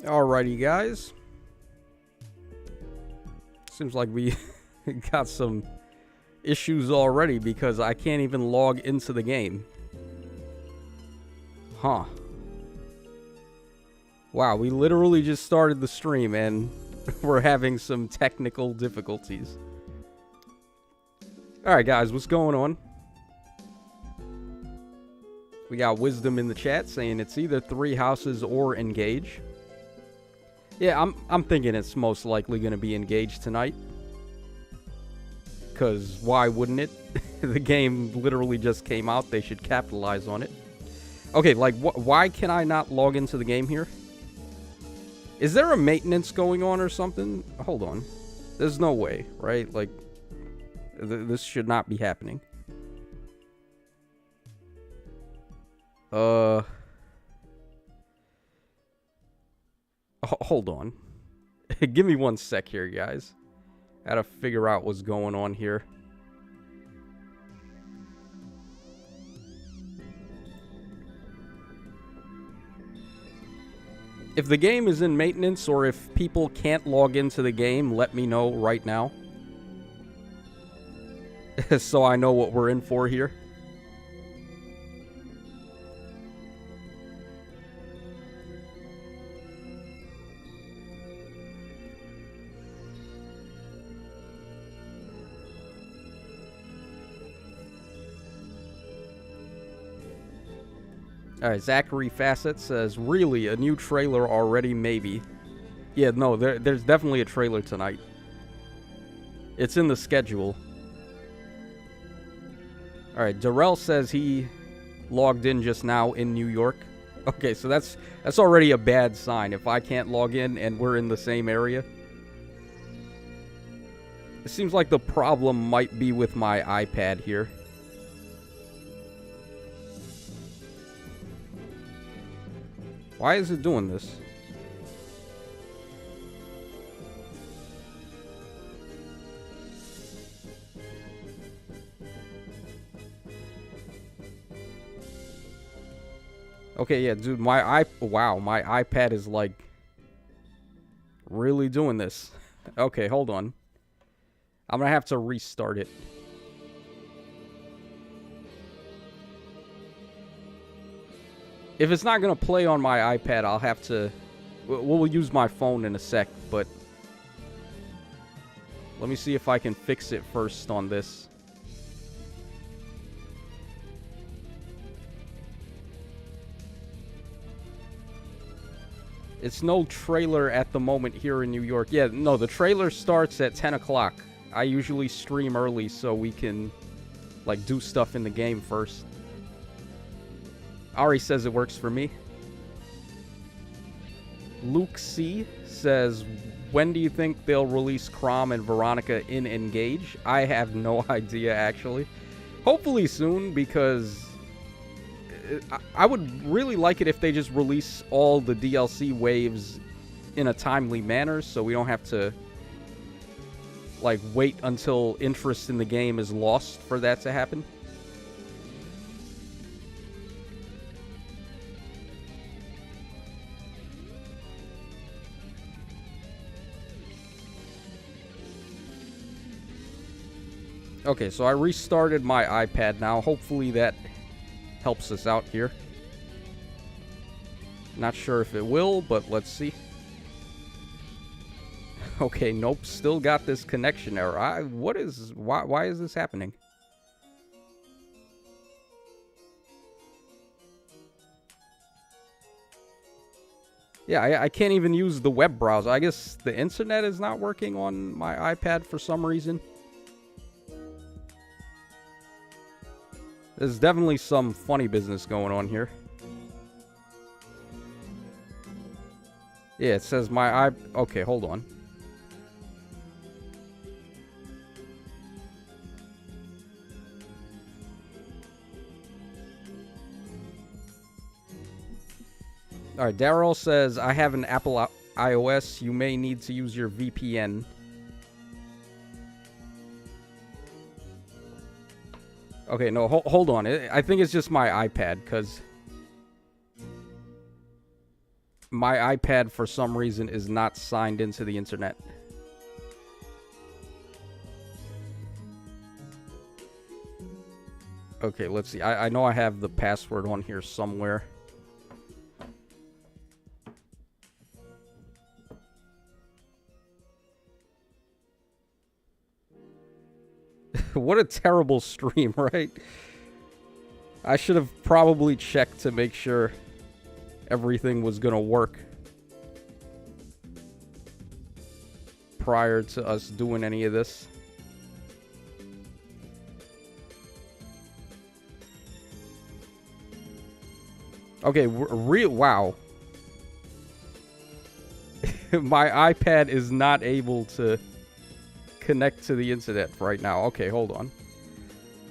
Alrighty, guys. Seems like we got some issues already because I can't even log into the game. Huh. Wow, we literally just started the stream and we're having some technical difficulties. Alright, guys, what's going on? We got Wisdom in the chat saying it's either 3 houses or Engage. Yeah, I'm thinking it's most likely going to be Engage tonight. Because why wouldn't it? The game literally just came out. They should capitalize on it. Okay, like, why can I not log into the game here? Is there a maintenance going on or something? Hold on. There's no way, right? Like, this should not be happening. Hold on. Give me 1 sec here, guys. Gotta figure out what's going on here. If the game is in maintenance or if people can't log into the game, let me know right now. So I know what we're in for here. Alright, Zachary Facet says, really, a new trailer already, maybe. Yeah, no, there's definitely a trailer tonight. It's in the schedule. Alright, Darrell says he logged in just now in New York. Okay, so that's already a bad sign if I can't log in and we're in the same area. It seems like the problem might be with my iPad here. Why is it doing this? Okay, yeah, dude, wow, my iPad is like really doing this. Okay, hold on. I'm gonna have to restart it. If it's not going to play on my iPad, I'll have to... We'll use my phone in a sec, but... Let me see if I can fix it first on this. It's no trailer at the moment here in New York. Yeah, no, the trailer starts at 10 o'clock. I usually stream early so we can, like, do stuff in the game first. Ari says it works for me. Luke C says, when do you think they'll release Chrom and Veronica in Engage? I have no idea, actually. Hopefully soon, because I would really like it if they just release all the DLC waves in a timely manner, so we don't have to, like, wait until interest in the game is lost for that to happen. Okay, so I restarted my iPad now. Hopefully that helps us out here. Not sure if it will, but let's see. Okay, nope, still got this connection error. Why is this happening? Yeah, I can't even use the web browser. I guess the internet is not working on my iPad for some reason. There's definitely some funny business going on here. Yeah, it says my okay, hold on. Alright, Daryl says, I have an Apple iOS. You may need to use your VPN. Okay, no, hold on. I think it's just my iPad, because My iPad, for some reason, is not signed into the internet. Okay, let's see. I know I have the password on here somewhere. What a terrible stream, right? I should have probably checked to make sure everything was gonna work prior to us doing any of this. Okay, wow. My iPad is not able to connect to the internet right now. Okay, hold on.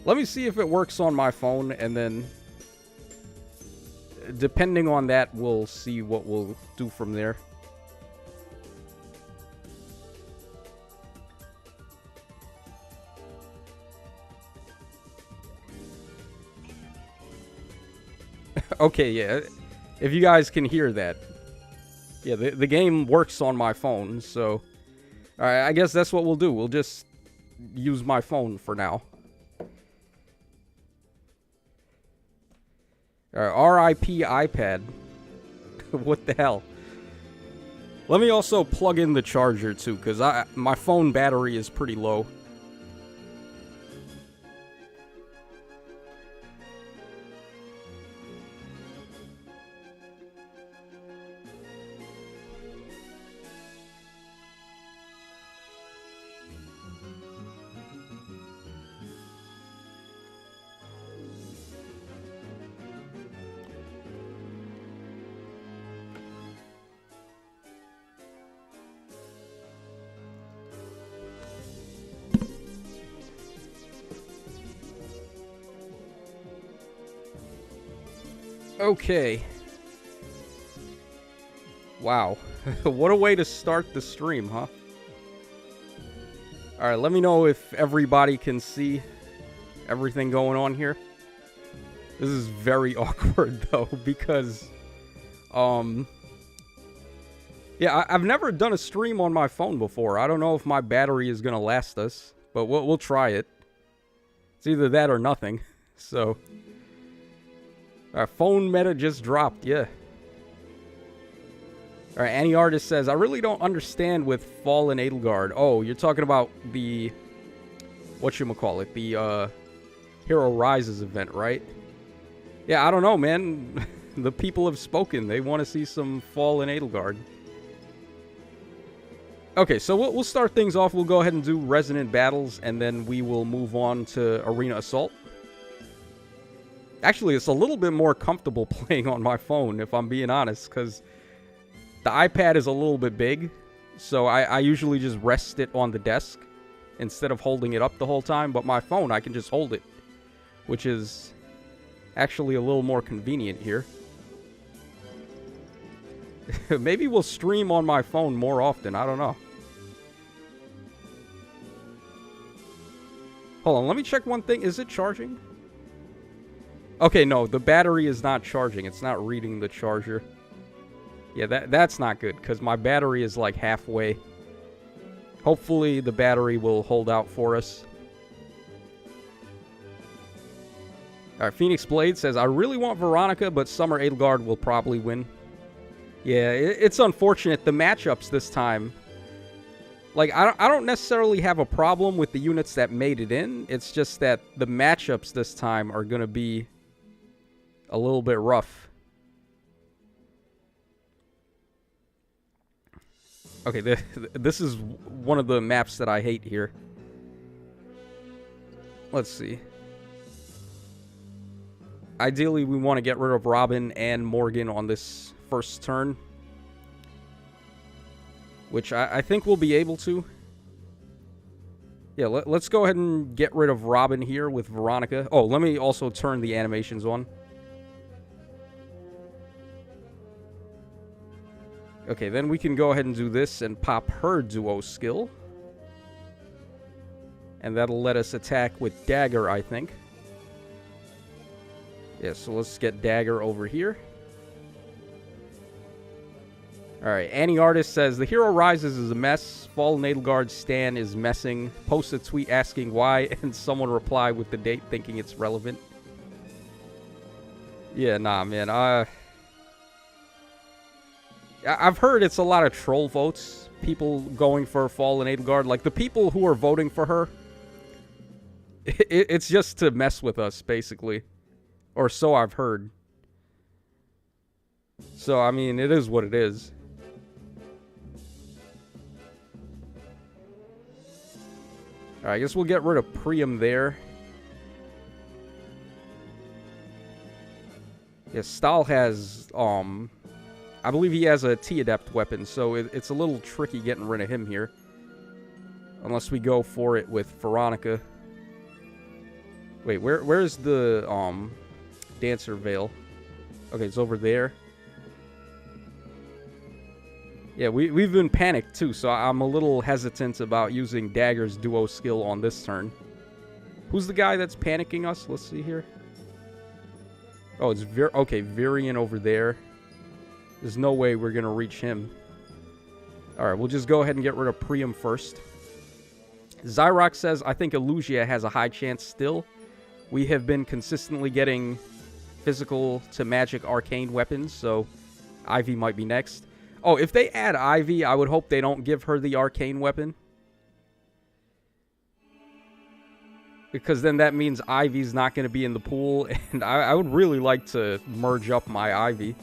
Let me see if it works on my phone, and then depending on that, we'll see what we'll do from there. Okay, yeah. If you guys can hear that. Yeah, the game works on my phone, so... Alright, I guess that's what we'll do. We'll just use my phone for now. RIP iPad. What the hell? Let me also plug in the charger, too, because my phone battery is pretty low. Okay. Wow. What a way to start the stream, huh? Alright, let me know if everybody can see everything going on here. This is very awkward, though, because... Yeah, I've never done a stream on my phone before. I don't know if my battery is gonna last us, but we'll try it. It's either that or nothing, so... Our phone meta just dropped, yeah. Alright, Annie Artist says, I really don't understand with Fallen Edelgard. Oh, you're talking about the... whatchamacallit, the, Hero Rises event, right? Yeah, I don't know, man. The people have spoken. They want to see some Fallen Edelgard. Okay, so we'll start things off. We'll go ahead and do Resonant battles, and then we will move on to Arena Assault. Actually, it's a little bit more comfortable playing on my phone, if I'm being honest, because the iPad is a little bit big, so I usually just rest it on the desk instead of holding it up the whole time, but my phone, I can just hold it, which is actually a little more convenient here. Maybe we'll stream on my phone more often, I don't know. Hold on, let me check one thing. Is it charging? Okay, no, the battery is not charging. It's not reading the charger. Yeah, that's not good, because my battery is like halfway. Hopefully the battery will hold out for us. Alright, Phoenix Blade says, I really want Veronica, but Summer Edelgard will probably win. Yeah, it's unfortunate. The matchups this time... Like, I don't necessarily have a problem with the units that made it in. It's just that the matchups this time are going to be a little bit rough. Okay, this is one of the maps that I hate here. Let's see. Ideally, we want to get rid of Robin and Morgan on this first turn, which I think we'll be able to. Yeah, let's go ahead and get rid of Robin here with Veronica. Oh, let me also turn the animations on. Okay, then we can go ahead and do this and pop her duo skill. And that'll let us attack with Dagger, I think. Yeah, so let's get Dagger over here. Alright, Annie Artist says, The Hero Rises is a mess. Fallen Edelgard Stan is messing. Post a tweet asking why, and someone reply with the date thinking it's relevant. Yeah, nah, man. I've heard it's a lot of troll votes. People going for Fallen Edelgard. Like, the people who are voting for her, it's just to mess with us, basically. Or so I've heard. So, I mean, it is what it is. Alright, I guess we'll get rid of Priam there. Yeah, Stahl has, I believe he has a T-Adept weapon, so it's a little tricky getting rid of him here. Unless we go for it with Veronica. Wait, where's the, Dancer Veil? Okay, it's over there. Yeah, we've been panicked too, so I'm a little hesitant about using Dagger's duo skill on this turn. Who's the guy that's panicking us? Let's see here. Oh, it's okay, Virion over there. There's no way we're going to reach him. Alright, we'll just go ahead and get rid of Priam first. Zyrox says, I think Illusia has a high chance still. We have been consistently getting physical to magic arcane weapons, so Ivy might be next. Oh, if they add Ivy, I would hope they don't give her the arcane weapon. Because then that means Ivy's not going to be in the pool, and I would really like to merge up my Ivy.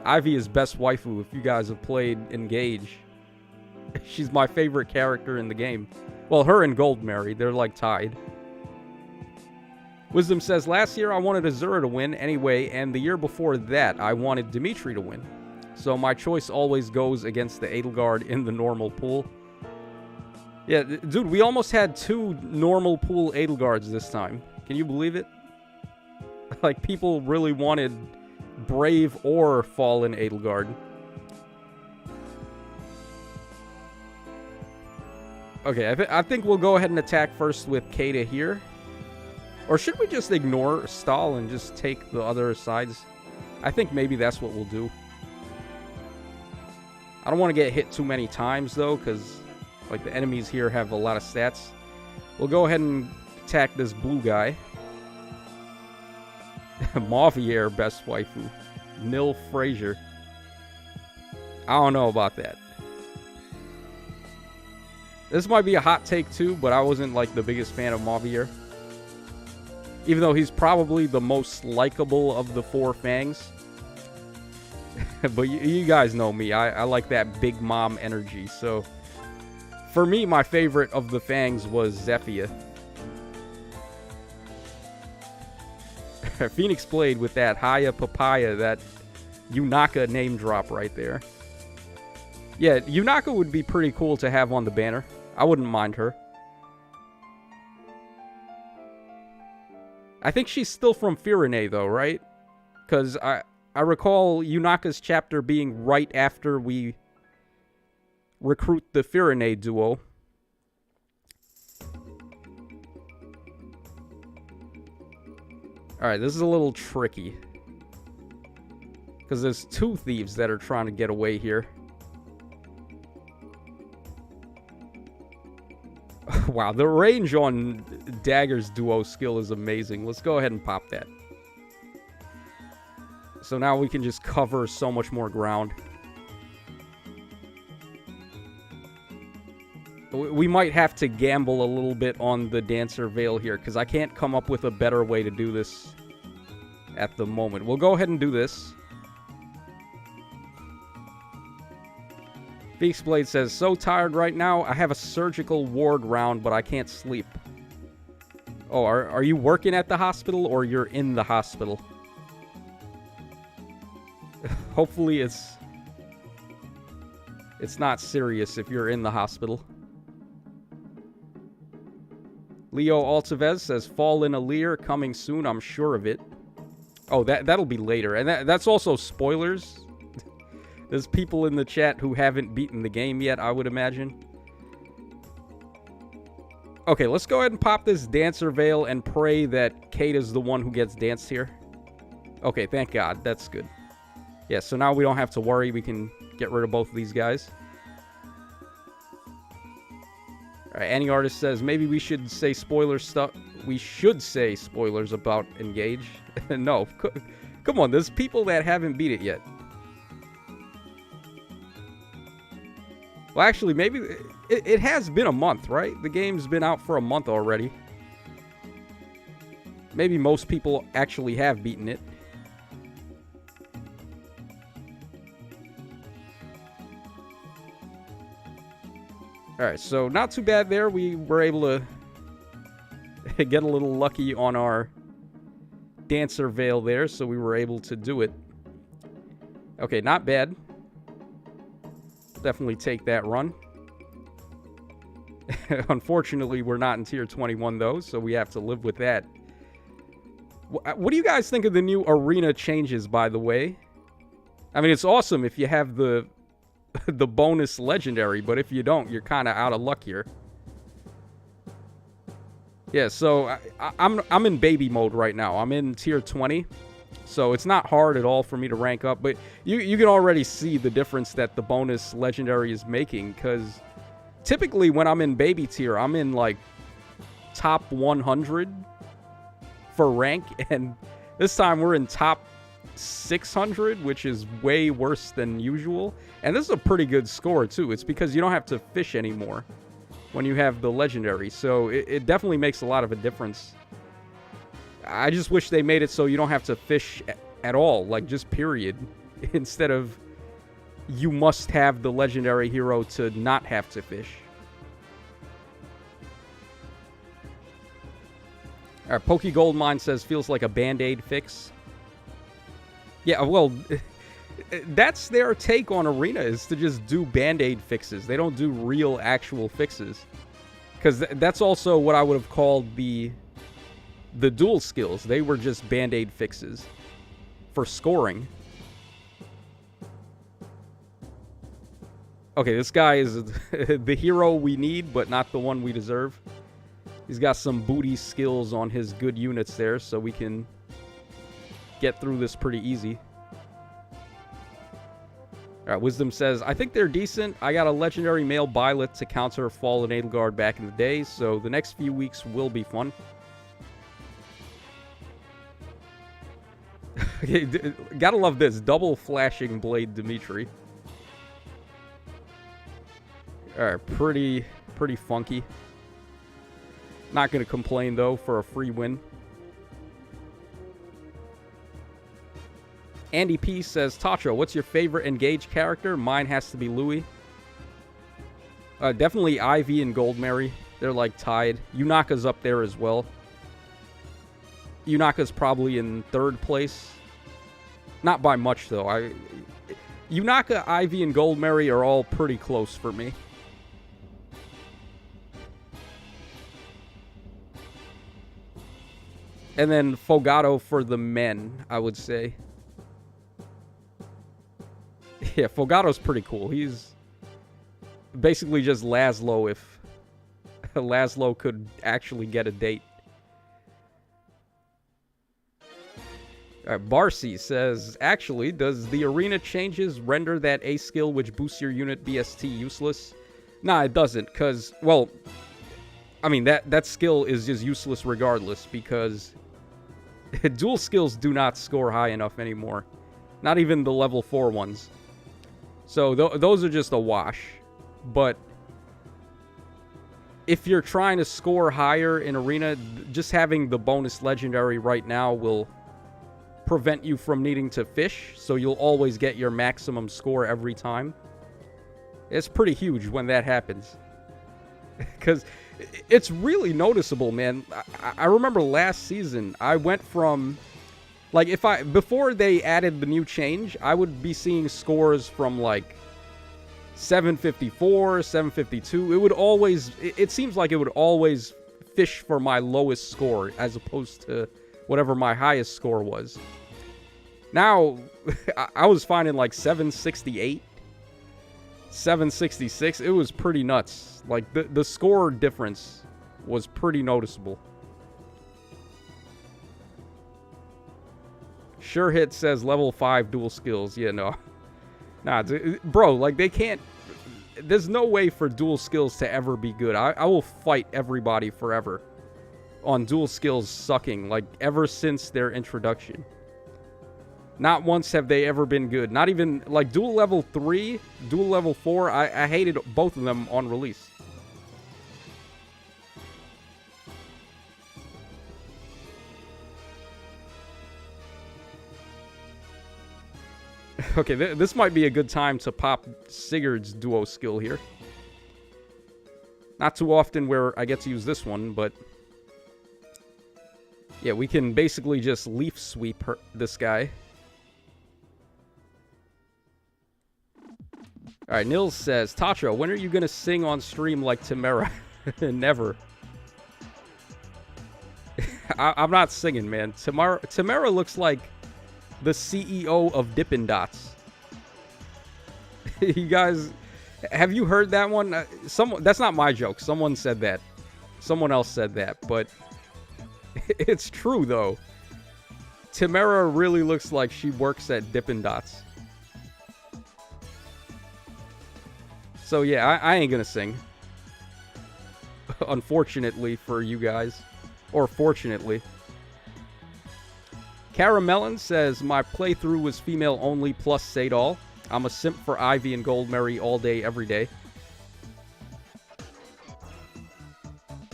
Ivy is best waifu if you guys have played Engage. She's my favorite character in the game. Well, her and Goldmary, they're like tied. Wisdom says, last year I wanted Azura to win anyway, and the year before that I wanted Dimitri to win. So my choice always goes against the Edelgard in the normal pool. Yeah, dude, we almost had 2 normal pool Edelgards this time. Can you believe it? Like, people really wanted Brave or Fallen Edelgard. Okay, I think we'll go ahead and attack first with Kata here. Or should we just ignore Stahl and just take the other sides? I think maybe that's what we'll do. I don't want to get hit too many times, though, because, like, the enemies here have a lot of stats. We'll go ahead and attack this blue guy. Mauvier, best waifu. Nil Frazier. I don't know about that. This might be a hot take, too, but I wasn't, like, the biggest fan of Mauvier. Even though he's probably the most likable of the 4 Fangs. But you guys know me. I like that big mom energy. So, for me, my favorite of the Fangs was Zephyr. Phoenix Blade with that Haya Papaya, that Yunaka name drop right there. Yeah, Yunaka would be pretty cool to have on the banner. I wouldn't mind her. I think she's still from Firene, though, right? Because I recall Yunaka's chapter being right after we recruit the Firene duo. Alright, this is a little tricky. Because there's 2 thieves that are trying to get away here. Wow, the range on Dagger's duo skill is amazing. Let's go ahead and pop that. So now we can just cover so much more ground. We might have to gamble a little bit on the Dancer Veil here, because I can't come up with a better way to do this at the moment. We'll go ahead and do this. Phoenix Blade says, so tired right now, I have a surgical ward round, but I can't sleep. Oh, are you working at the hospital, or you're in the hospital? Hopefully it's not serious if you're in the hospital. Leo Altavez says, Fall in Alir coming soon, I'm sure of it. Oh, that'll be later. And that's also spoilers. There's people in the chat who haven't beaten the game yet, I would imagine. Okay, let's go ahead and pop this Dancer Veil and pray that Kate is the one who gets danced here. Okay, thank God. That's good. Yeah, so now we don't have to worry. We can get rid of both of these guys. All right, Any Artist says, maybe we should say spoiler stuff. We should say spoilers about Engage. No, come on. There's people that haven't beat it yet. Well, actually, maybe it has been a month, right? The game's been out for a month already. Maybe most people actually have beaten it. Alright, so not too bad there. We were able to get a little lucky on our Dancer Veil there, so we were able to do it. Okay, not bad. Definitely take that run. Unfortunately, we're not in Tier 21, though, so we have to live with that. What do you guys think of the new arena changes, by the way? I mean, it's awesome if you have the bonus legendary, but if you don't, you're kind of out of luck here. Yeah, so I'm in baby mode right now. I'm in Tier 20, so it's not hard at all for me to rank up, but you can already see the difference that the bonus legendary is making, because typically when I'm in baby tier, I'm in like top 100 for rank, and this time we're in top 600, which is way worse than usual. And this is a pretty good score too. It's because you don't have to fish anymore when you have the legendary, so it definitely makes a lot of a difference. I just wish they made it so you don't have to fish at all, like just period, instead of you must have the legendary hero to not have to fish. Alright, Poke Goldmine says, feels like a Band-Aid fix. Yeah, well, that's their take on Arena, is to just do Band-Aid fixes. They don't do real, actual fixes. Because that's also what I would have called the dual skills. They were just Band-Aid fixes for scoring. Okay, this guy is the hero we need, but not the one we deserve. He's got some booty skills on his good units there, so we can get through this pretty easy. Alright, Wisdom says, I think they're decent. I got a legendary male Byleth to counter Fallen Edelgard back in the day, so the next few weeks will be fun. Okay, gotta love this. Double flashing blade Dimitri. Alright, pretty funky. Not gonna complain, though, for a free win. Andy P says, Tacho, what's your favorite Engage character? Mine has to be Louis. Definitely Ivy and Goldmary. They're like tied. Yunaka's up there as well. Yunaka's probably in third place. Not by much, though. Yunaka, Ivy, and Goldmary are all pretty close for me. And then Fogato for the men, I would say. Yeah, Fogato's pretty cool. He's basically just Laszlo if Laszlo could actually get a date. Barcy says, actually, does the arena changes render that A skill which boosts your unit BST useless? Nah, it doesn't, because, well, I mean, that skill is just useless regardless, because dual skills do not score high enough anymore. Not even the level 4 ones. So those are just a wash. But if you're trying to score higher in Arena, just having the bonus legendary right now will prevent you from needing to fish. So you'll always get your maximum score every time. It's pretty huge when that happens. Because it's really noticeable, man. I remember last season, I went from... Like, before they added the new change, I would be seeing scores from, like, 754, 752. It would always, it seems like it would always fish for my lowest score, as opposed to whatever my highest score was. Now, I was finding, like, 768, 766. It was pretty nuts. Like, the score difference was pretty noticeable. Sure Hit says level 5 dual skills. Yeah, no. Nah, bro, like, they can't... There's no way for dual skills to ever be good. I will fight everybody forever on dual skills sucking, like, ever since their introduction. Not once have they ever been good. Not even, like, dual level 3, dual level 4, I hated both of them on release. Okay, this might be a good time to pop Sigurd's duo skill here. Not too often where I get to use this one, but... yeah, we can basically just leaf sweep this guy. Alright, Nils says, Tacho, when are you going to sing on stream like Tamara? Never. I'm not singing, man. Tamara looks like the CEO of Dippin' Dots. You guys, have you heard that one? That's not my joke. Someone said that. Someone else said that, but it's true, though. Tamara really looks like she works at Dippin' Dots. So yeah, I ain't gonna sing. Unfortunately for you guys. Or fortunately. Caramelon says, my playthrough was female only plus Sadal. I'm a simp for Ivy and Goldberry all day, every day.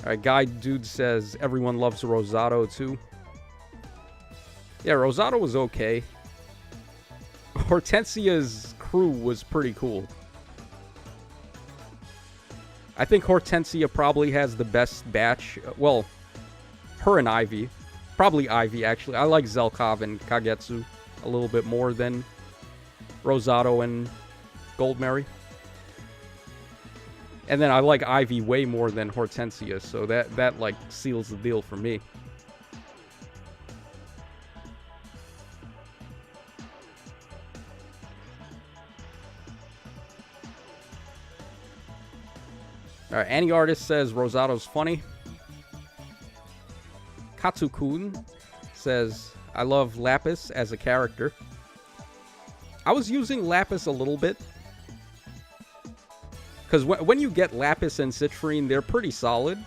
Alright, Guy Dude says, everyone loves Rosado too. Yeah, Rosado was okay. Hortensia's crew was pretty cool. I think Hortensia probably has the best batch. Well, her and Ivy. Probably Ivy, actually. I like Zelkov and Kagetsu a little bit more than Rosado and Goldberry. And then I like Ivy way more than Hortensia, so that like, seals the deal for me. Alright, Annie Artist says Rosado's funny. Katsukun says, I love Lapis as a character. I was using Lapis a little bit. Because when you get Lapis and Citrine, they're pretty solid.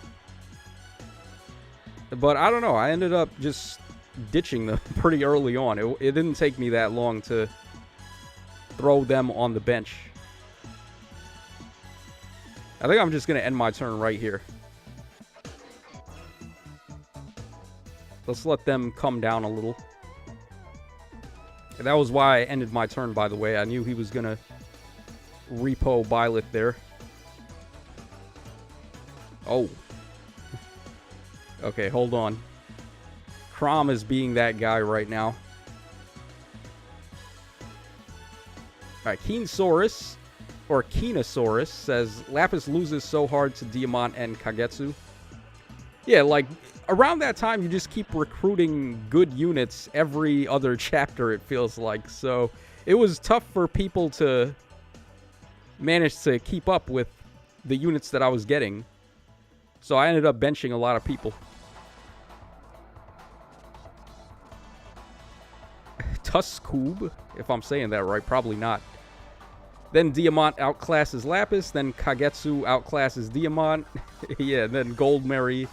But I don't know, I ended up just ditching them pretty early on. It didn't take me that long to throw them on the bench. I think I'm just going to end my turn right here. Let's let them come down a little. That was why I ended my turn, by the way. I knew he was going to repo Byleth there. Oh. Okay, hold on. Crom is being that guy right now. Alright, Keensaurus, or Keenasaurus, says, Lapis loses so hard to Diamant and Kagetsu. Yeah, like, around that time, you just keep recruiting good units every other chapter, it feels like. So, it was tough for people to manage to keep up with the units that I was getting. So, I ended up benching a lot of people. Tuskoob, if I'm saying that right, probably not. Then Diamant outclasses Lapis, then Kagetsu outclasses Diamant. Yeah, then Goldberry.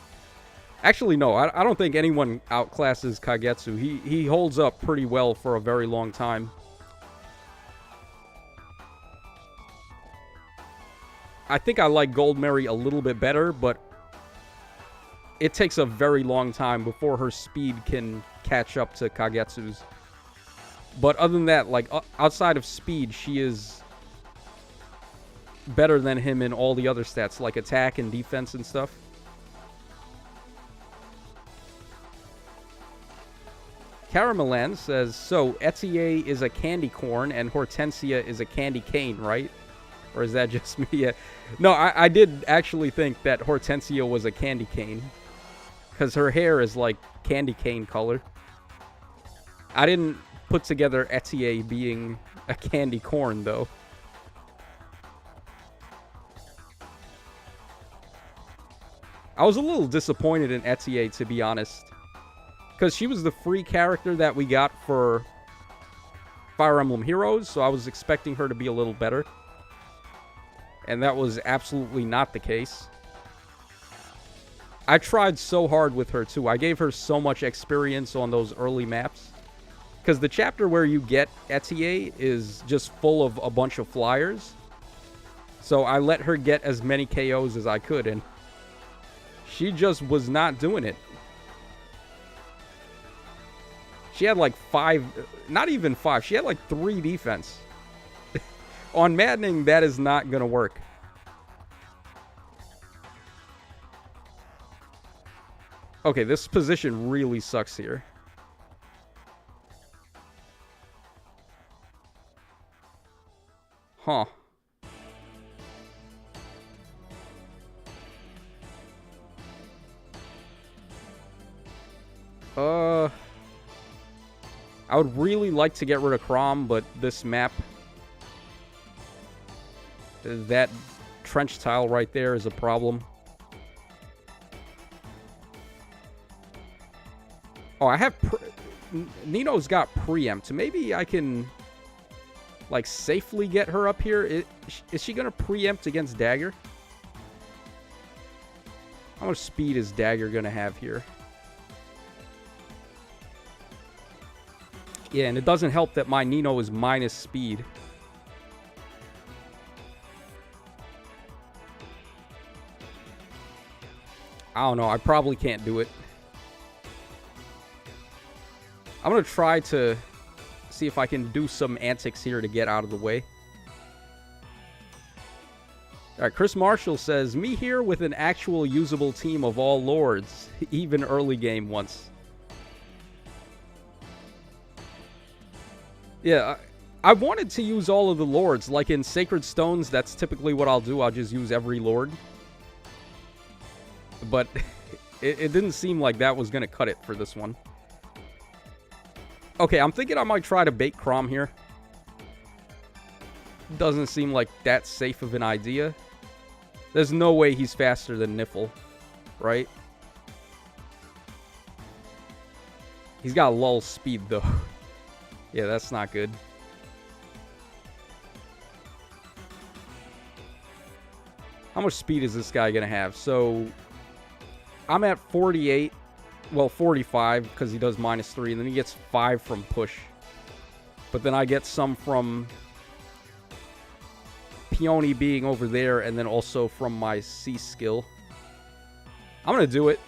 Actually, no, I don't think anyone outclasses Kagetsu. He holds up pretty well for a very long time. I think I like Goldberry a little bit better, but it takes a very long time before her speed can catch up to Kagetsu's. But other than that, like, outside of speed, she is better than him in all the other stats, like attack and defense and stuff. Caramelan says, so Etier is a candy corn and Hortensia is a candy cane, right? Or is that just me? Yeah. No, I did actually think that Hortensia was a candy cane. Because her hair is like candy cane color. I didn't put together Etier being a candy corn, though. I was a little disappointed in Etier, to be honest. Because she was the free character that we got for Fire Emblem Heroes, so I was expecting her to be a little better. And that was absolutely not the case. I tried so hard with her, too. I gave her so much experience on those early maps. Because the chapter where you get Etier is just full of a bunch of flyers. So I let her get as many KOs as I could, and she just was not doing it. She had like 5, not even 5, she had like 3 defense. On Maddening, that is not going to work. Okay, this position really sucks here. Huh. I would really like to get rid of Chrom, but this map, that trench tile right there is a problem. Oh, I have... Nino's got preempt. Maybe I can, like, safely get her up here. Is she going to preempt against Dagger? How much speed is Dagger going to have here? Yeah, and it doesn't help that my Nino is minus speed. I don't know. I probably can't do it. I'm going to try to see if I can do some antics here to get out of the way. All right, Chris Marshall says, me here with an actual usable team of all lords, even early game once. Yeah, I wanted to use all of the lords. Like in Sacred Stones, that's typically what I'll do. I'll just use every lord. But it didn't seem like that was going to cut it for this one. Okay, I'm thinking I might try to bait Chrom here. Doesn't seem like that safe of an idea. There's no way he's faster than Niffle, right? He's got lull speed, though. Yeah, that's not good. How much speed is this guy going to have? So, I'm at 48. Well, 45, because he does -3. And then he gets 5 from push. But then I get some from Peony being over there, and then also from my C skill. I'm going to do it.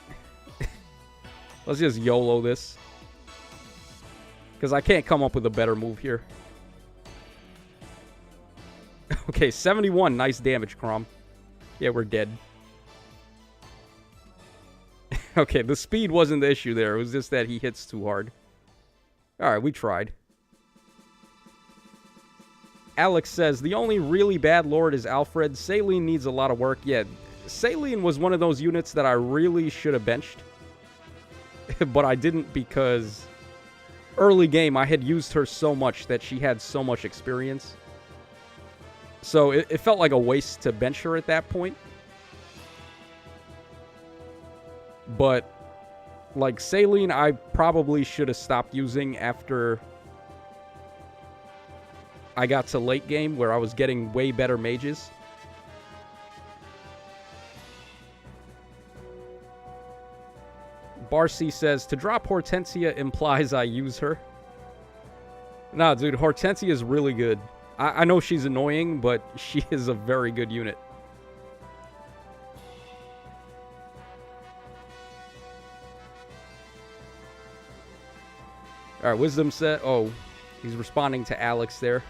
Let's just YOLO this. Because I can't come up with a better move here. Okay, 71. Nice damage, Chrom. Yeah, we're dead. Okay, the speed wasn't the issue there. It was just that he hits too hard. Alright, we tried. Alex says, the only really bad lord is Alfred. Saline needs a lot of work. Yeah, Saline was one of those units that I really should have benched. But I didn't because early game I had used her so much that she had so much experience. So it felt like a waste to bench her at that point. But, like, Saline, I probably should have stopped using after I got to late game, where I was getting way better mages. Barcy says, to drop Hortensia implies I use her. Nah, dude, Hortensia is really good. I know she's annoying, but she is a very good unit. Alright, Wisdom set. Oh, he's responding to Alex there.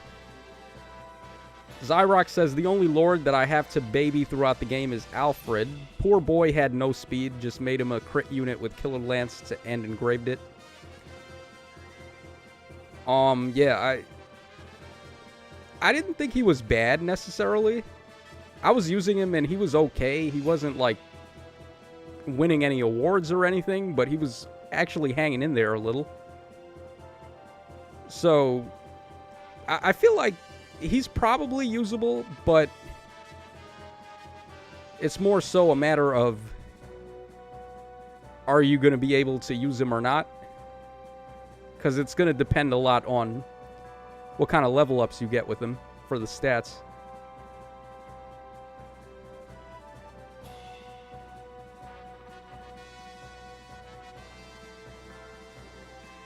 Zyrox says, the only lord that I have to baby throughout the game is Alfred. Poor boy had no speed, just made him a crit unit with Killer Lance and engraved it. Yeah, I didn't think he was bad, necessarily. I was using him, and he was okay. He wasn't, like, winning any awards or anything, but he was actually hanging in there a little. So, I feel like he's probably usable, but it's more so a matter of, are you going to be able to use him or not? Because it's going to depend a lot on what kind of level ups you get with him for the stats.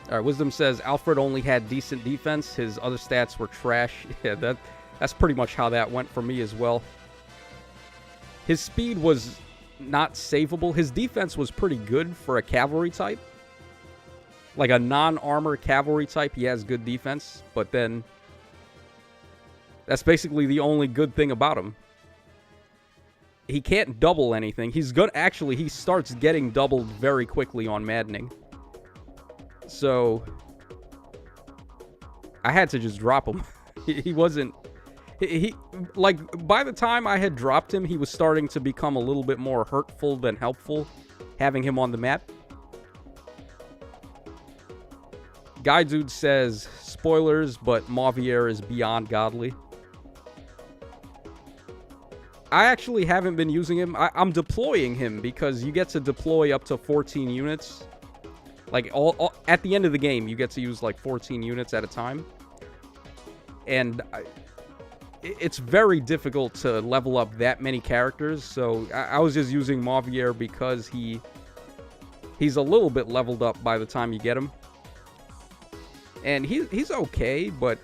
All right, Wisdom says Alfred only had decent defense. His other stats were trash. Yeah, that's pretty much how that went for me as well. His speed was not savable. His defense was pretty good for a cavalry type. Like a non-armor cavalry type, he has good defense. But then, that's basically the only good thing about him. He can't double anything. He's good. Actually, he starts getting doubled very quickly on maddening. So, I had to just drop him. He wasn't... He like, by the time I had dropped him, he was starting to become a little bit more hurtful than helpful, having him on the map. Guy Dude says, spoilers, but Mauvier is beyond godly. I actually haven't been using him. I'm deploying him because you get to deploy up to 14 units. Like, all at the end of the game, you get to use, like, 14 units at a time. And it's very difficult to level up that many characters. So, I was just using Mauvier because he's a little bit leveled up by the time you get him. And he's okay, but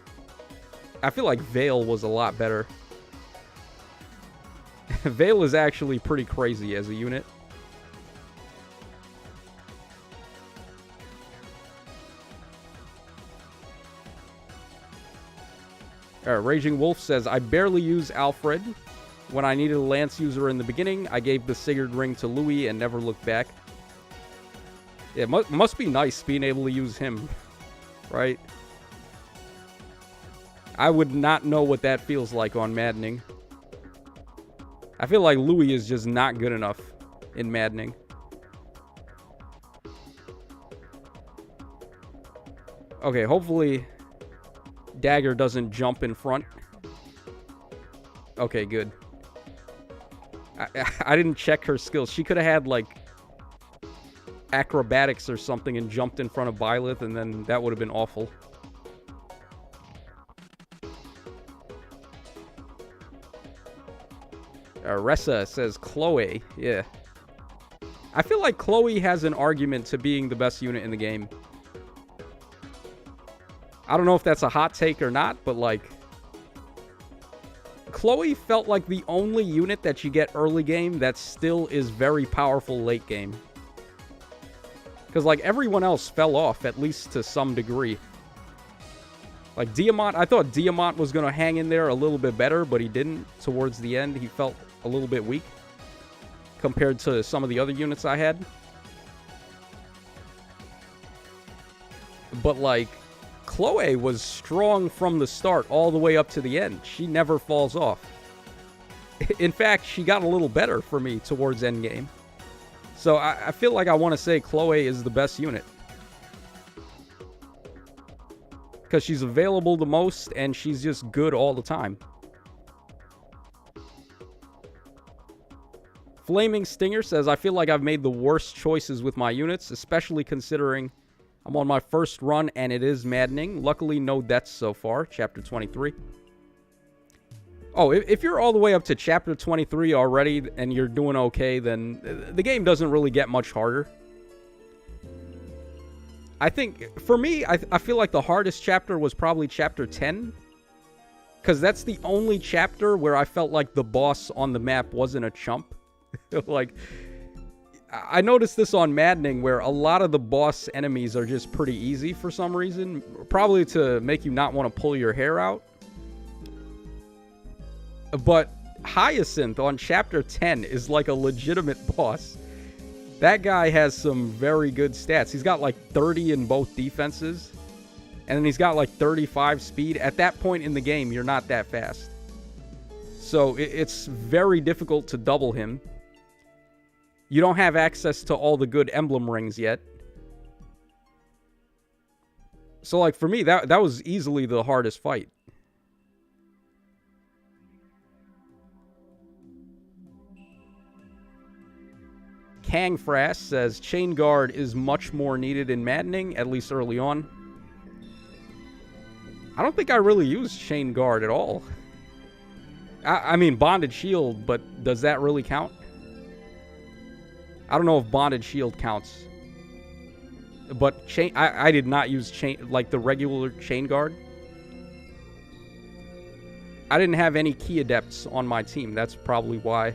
I feel like Vale was a lot better. Vale is actually pretty crazy as a unit. Raging Wolf says, I barely use Alfred. When I needed a Lance user in the beginning, I gave the Sigurd ring to Louis and never looked back. Yeah, it must be nice being able to use him, right? I would not know what that feels like on maddening. I feel like Louis is just not good enough in maddening. Okay, hopefully Dagger doesn't jump in front. Okay, good. I didn't check her skills. She could have had, like, acrobatics or something and jumped in front of Byleth, and then that would have been awful. Ressa says Chloe. Yeah. I feel like Chloe has an argument to being the best unit in the game. I don't know if that's a hot take or not, but, like, Chloe felt like the only unit that you get early game that still is very powerful late game. Because, like, everyone else fell off, at least to some degree. Like, Diamant, I thought Diamant was going to hang in there a little bit better, but he didn't. Towards the end, he felt a little bit weak compared to some of the other units I had. But, like, Chloe was strong from the start all the way up to the end. She never falls off. In fact, she got a little better for me towards endgame. So I feel like I want to say Chloe is the best unit. Because she's available the most, and she's just good all the time. Flaming Stinger says, I feel like I've made the worst choices with my units, especially considering I'm on my first run, and it is maddening. Luckily, no deaths so far. Chapter 23. Oh, if you're all the way up to Chapter 23 already, and you're doing okay, then the game doesn't really get much harder. I think, for me, I feel like the hardest chapter was probably Chapter 10. Because that's the only chapter where I felt like the boss on the map wasn't a chump. Like, I noticed this on Maddening, where a lot of the boss enemies are just pretty easy for some reason. Probably to make you not want to pull your hair out. But Hyacinth on Chapter 10 is like a legitimate boss. That guy has some very good stats. He's got like 30 in both defenses. And then he's got like 35 speed. At that point in the game, you're not that fast. So it's very difficult to double him. You don't have access to all the good emblem rings yet. So, like, for me, that was easily the hardest fight. Kang Frass says, Chain Guard is much more needed in Maddening, at least early on. I don't think I really use Chain Guard at all. I mean, Bonded Shield, but does that really count? I don't know if Bonded Shield counts. But I did not use chain, like the regular Chain Guard. I didn't have any Key Adepts on my team. That's probably why.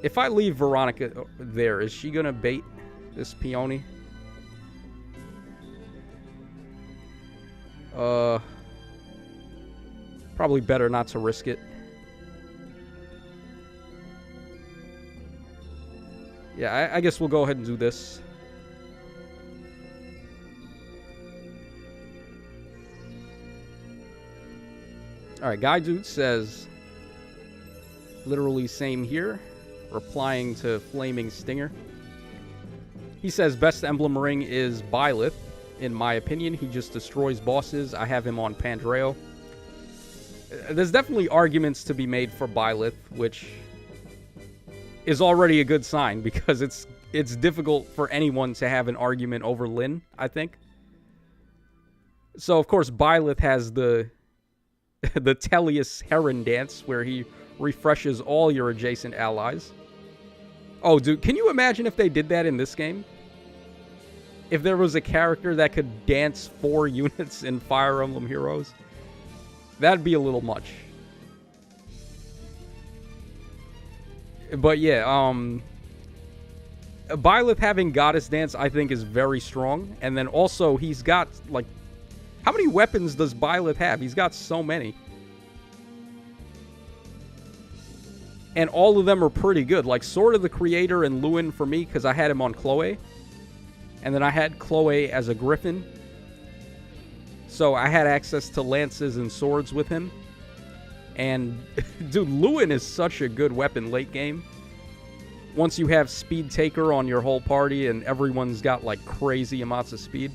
If I leave Veronica there, is she going to bait this Peony? Probably better not to risk it. Yeah, I guess we'll go ahead and do this. Alright, Guy Dude says, literally same here, replying to Flaming Stinger. He says, best emblem ring is Byleth. In my opinion, he just destroys bosses. I have him on Pandreo. There's definitely arguments to be made for Byleth, which is already a good sign, because it's difficult for anyone to have an argument over Lyn, I think. So, of course, Byleth has the Tellius Heron dance, where he refreshes all your adjacent allies. Oh, dude, can you imagine if they did that in this game? If there was a character that could dance 4 units in Fire Emblem Heroes? That'd be a little much. But yeah, Byleth having Goddess Dance, I think, is very strong. And then also, he's got, like... How many weapons does Byleth have? He's got so many. And all of them are pretty good. Like, Sword of the Creator and Lewin for me, because I had him on Chloe. And then I had Chloe as a Griffin. So I had access to lances and swords with him. And, dude, Lewin is such a good weapon late game. Once you have Speed Taker on your whole party and everyone's got, like, crazy amounts of speed.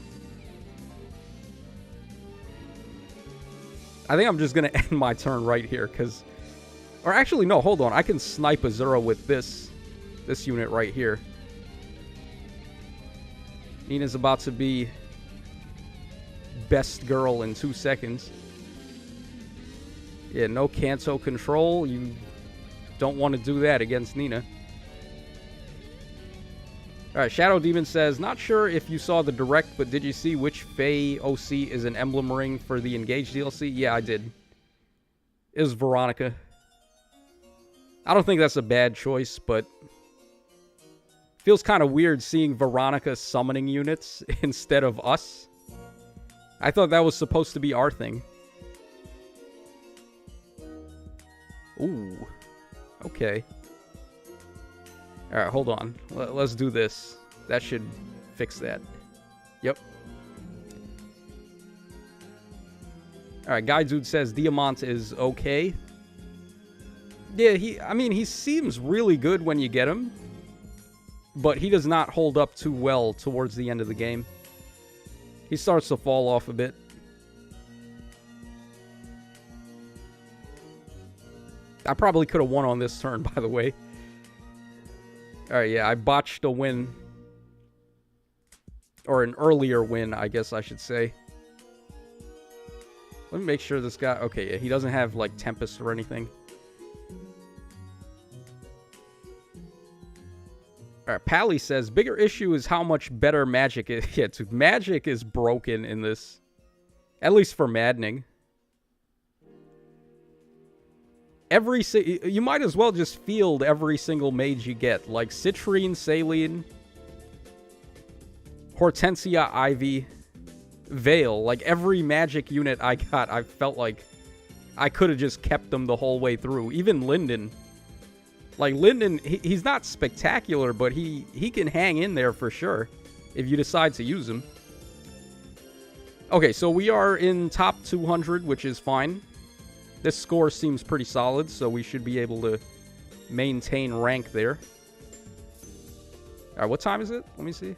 I think I'm just going to end my turn right here, because... Or actually, no, hold on. I can snipe Azura with this unit right here. Nina's about to be best girl in 2 seconds. Yeah, no Kanto control. You don't want to do that against Nina. Alright, Shadow Demon says, not sure if you saw the direct, but did you see which Fae OC is an emblem ring for the Engage DLC? Yeah, I did. It was Veronica. I don't think that's a bad choice, but... Feels kind of weird seeing Veronica summoning units instead of us. I thought that was supposed to be our thing. Ooh. Okay. Alright, hold on. Let's do this. That should fix that. Yep. Alright, Guy Dude says Diamant is okay. Yeah, I mean, he seems really good when you get him. But he does not hold up too well towards the end of the game. He starts to fall off a bit. I probably could have won on this turn, by the way. Alright, yeah, I botched a win. Or an earlier win, I guess I should say. Let me make sure this guy... Okay, yeah, he doesn't have, like, Tempest or anything. Alright, Pally says, bigger issue is how much better Magic is. Yeah, dude, Magic is broken in this. At least for Maddening. You might as well just field every single mage you get. Like Citrine, Saline, Hortensia, Ivy, Veil. Like every Magic unit I got, I felt like I could have just kept them the whole way through. Even Linden. Like, Linden, he's not spectacular, but he can hang in there for sure if you decide to use him. Okay, so we are in top 200, which is fine. This score seems pretty solid, so we should be able to maintain rank there. Alright, what time is it? Let me see.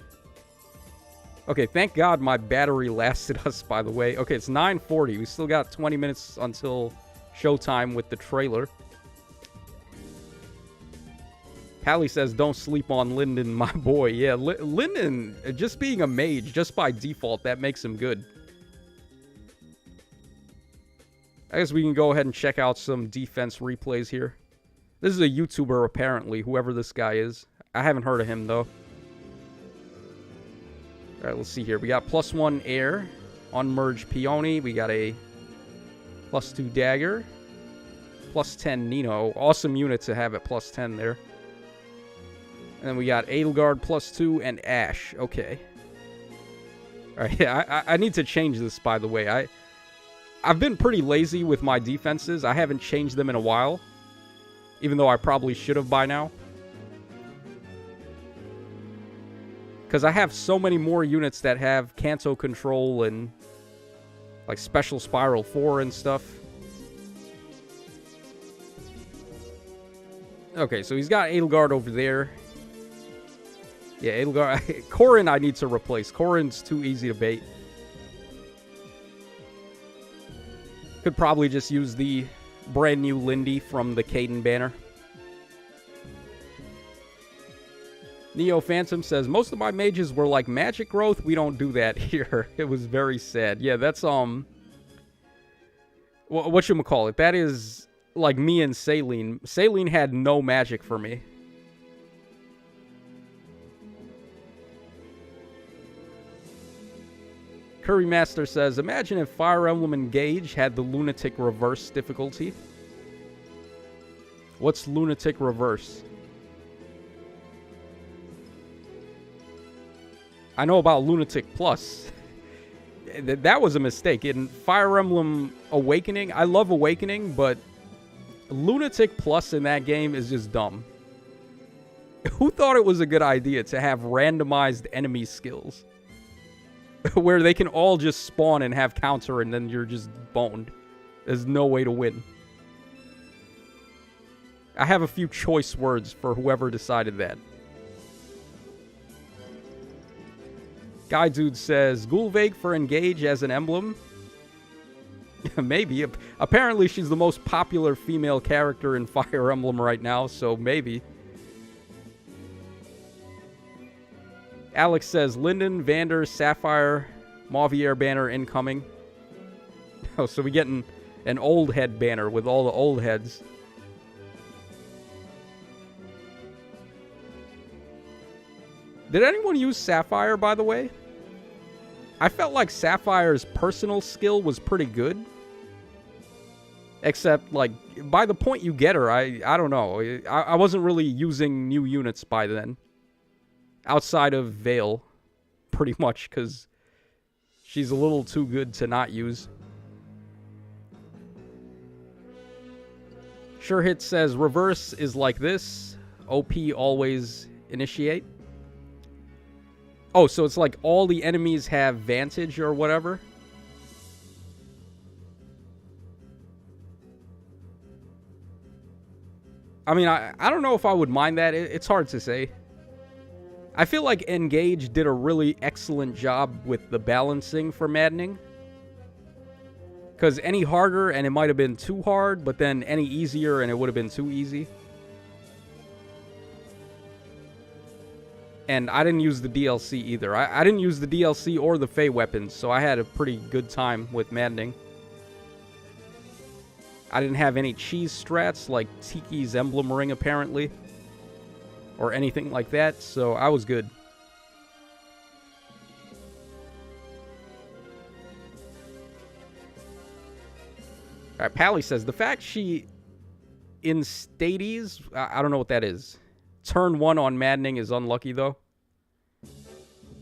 Okay, thank God my battery lasted us, by the way. Okay, it's 9:40. We still got 20 minutes until showtime with the trailer. Pally says, don't sleep on Lyndon, my boy. Yeah, Lyndon, just being a mage, just by default, that makes him good. I guess we can go ahead and check out some defense replays here. This is a YouTuber, apparently, whoever this guy is. I haven't heard of him, though. Alright, let's see here. We got +1 air, unmerged peony. We got a +2 dagger, +10 Nino. Awesome unit to have at +10 there. And then we got Edelgard +2 and Ash. Okay. Alright, yeah, I need to change this, by the way. I've been pretty lazy with my defenses. I haven't changed them in a while. Even though I probably should have by now. Because I have so many more units that have Kanto control and like Special Spiral 4 and stuff. Okay, so he's got Edelgard over there. Yeah, Edelgard. Corrin I need to replace. Corrin's too easy to bait. Could probably just use the brand new Lindy from the Caden banner. Neo Phantom says, most of my mages were like magic growth. We don't do that here. It was very sad. Yeah, that's, whatchamacallit? That is like me and Saline. Saline had no magic for me. Curry Master says, imagine if Fire Emblem Engage had the Lunatic Reverse difficulty. What's Lunatic Reverse? I know about Lunatic Plus. That was a mistake. In Fire Emblem Awakening, I love Awakening, but Lunatic Plus in that game is just dumb. Who thought it was a good idea to have randomized enemy skills? Where they can all just spawn and have counter and then you're just boned. There's no way to win. I have a few choice words for whoever decided that. Guy Dude says, Gulveig for Engage as an emblem? Maybe. Apparently she's the most popular female character in Fire Emblem right now, so maybe. Alex says, Linden, Vander, Sapphire, Mauvier banner incoming. Oh, so we getting an old head banner with all the old heads. Did anyone use Sapphire, by the way? I felt like Sapphire's personal skill was pretty good. Except, like, by the point you get her, I don't know. I wasn't really using new units by then. Outside of Vale, pretty much, because she's a little too good to not use. Sure Hit says, reverse is like this. OP always initiate. Oh, so it's like all the enemies have Vantage or whatever? I mean, I don't know if I would mind that. It's hard to say. I feel like Engage did a really excellent job with the balancing for Maddening. Because any harder and it might have been too hard, but then any easier and it would have been too easy. And I didn't use the DLC either. I didn't use the DLC or the Fey weapons, so I had a pretty good time with Maddening. I didn't have any cheese strats like Tiki's Emblem Ring, apparently. Or anything like that, so I was good. Alright, Pally says, the fact she in Stades, I don't know what that is. Turn 1 on Maddening is unlucky, though.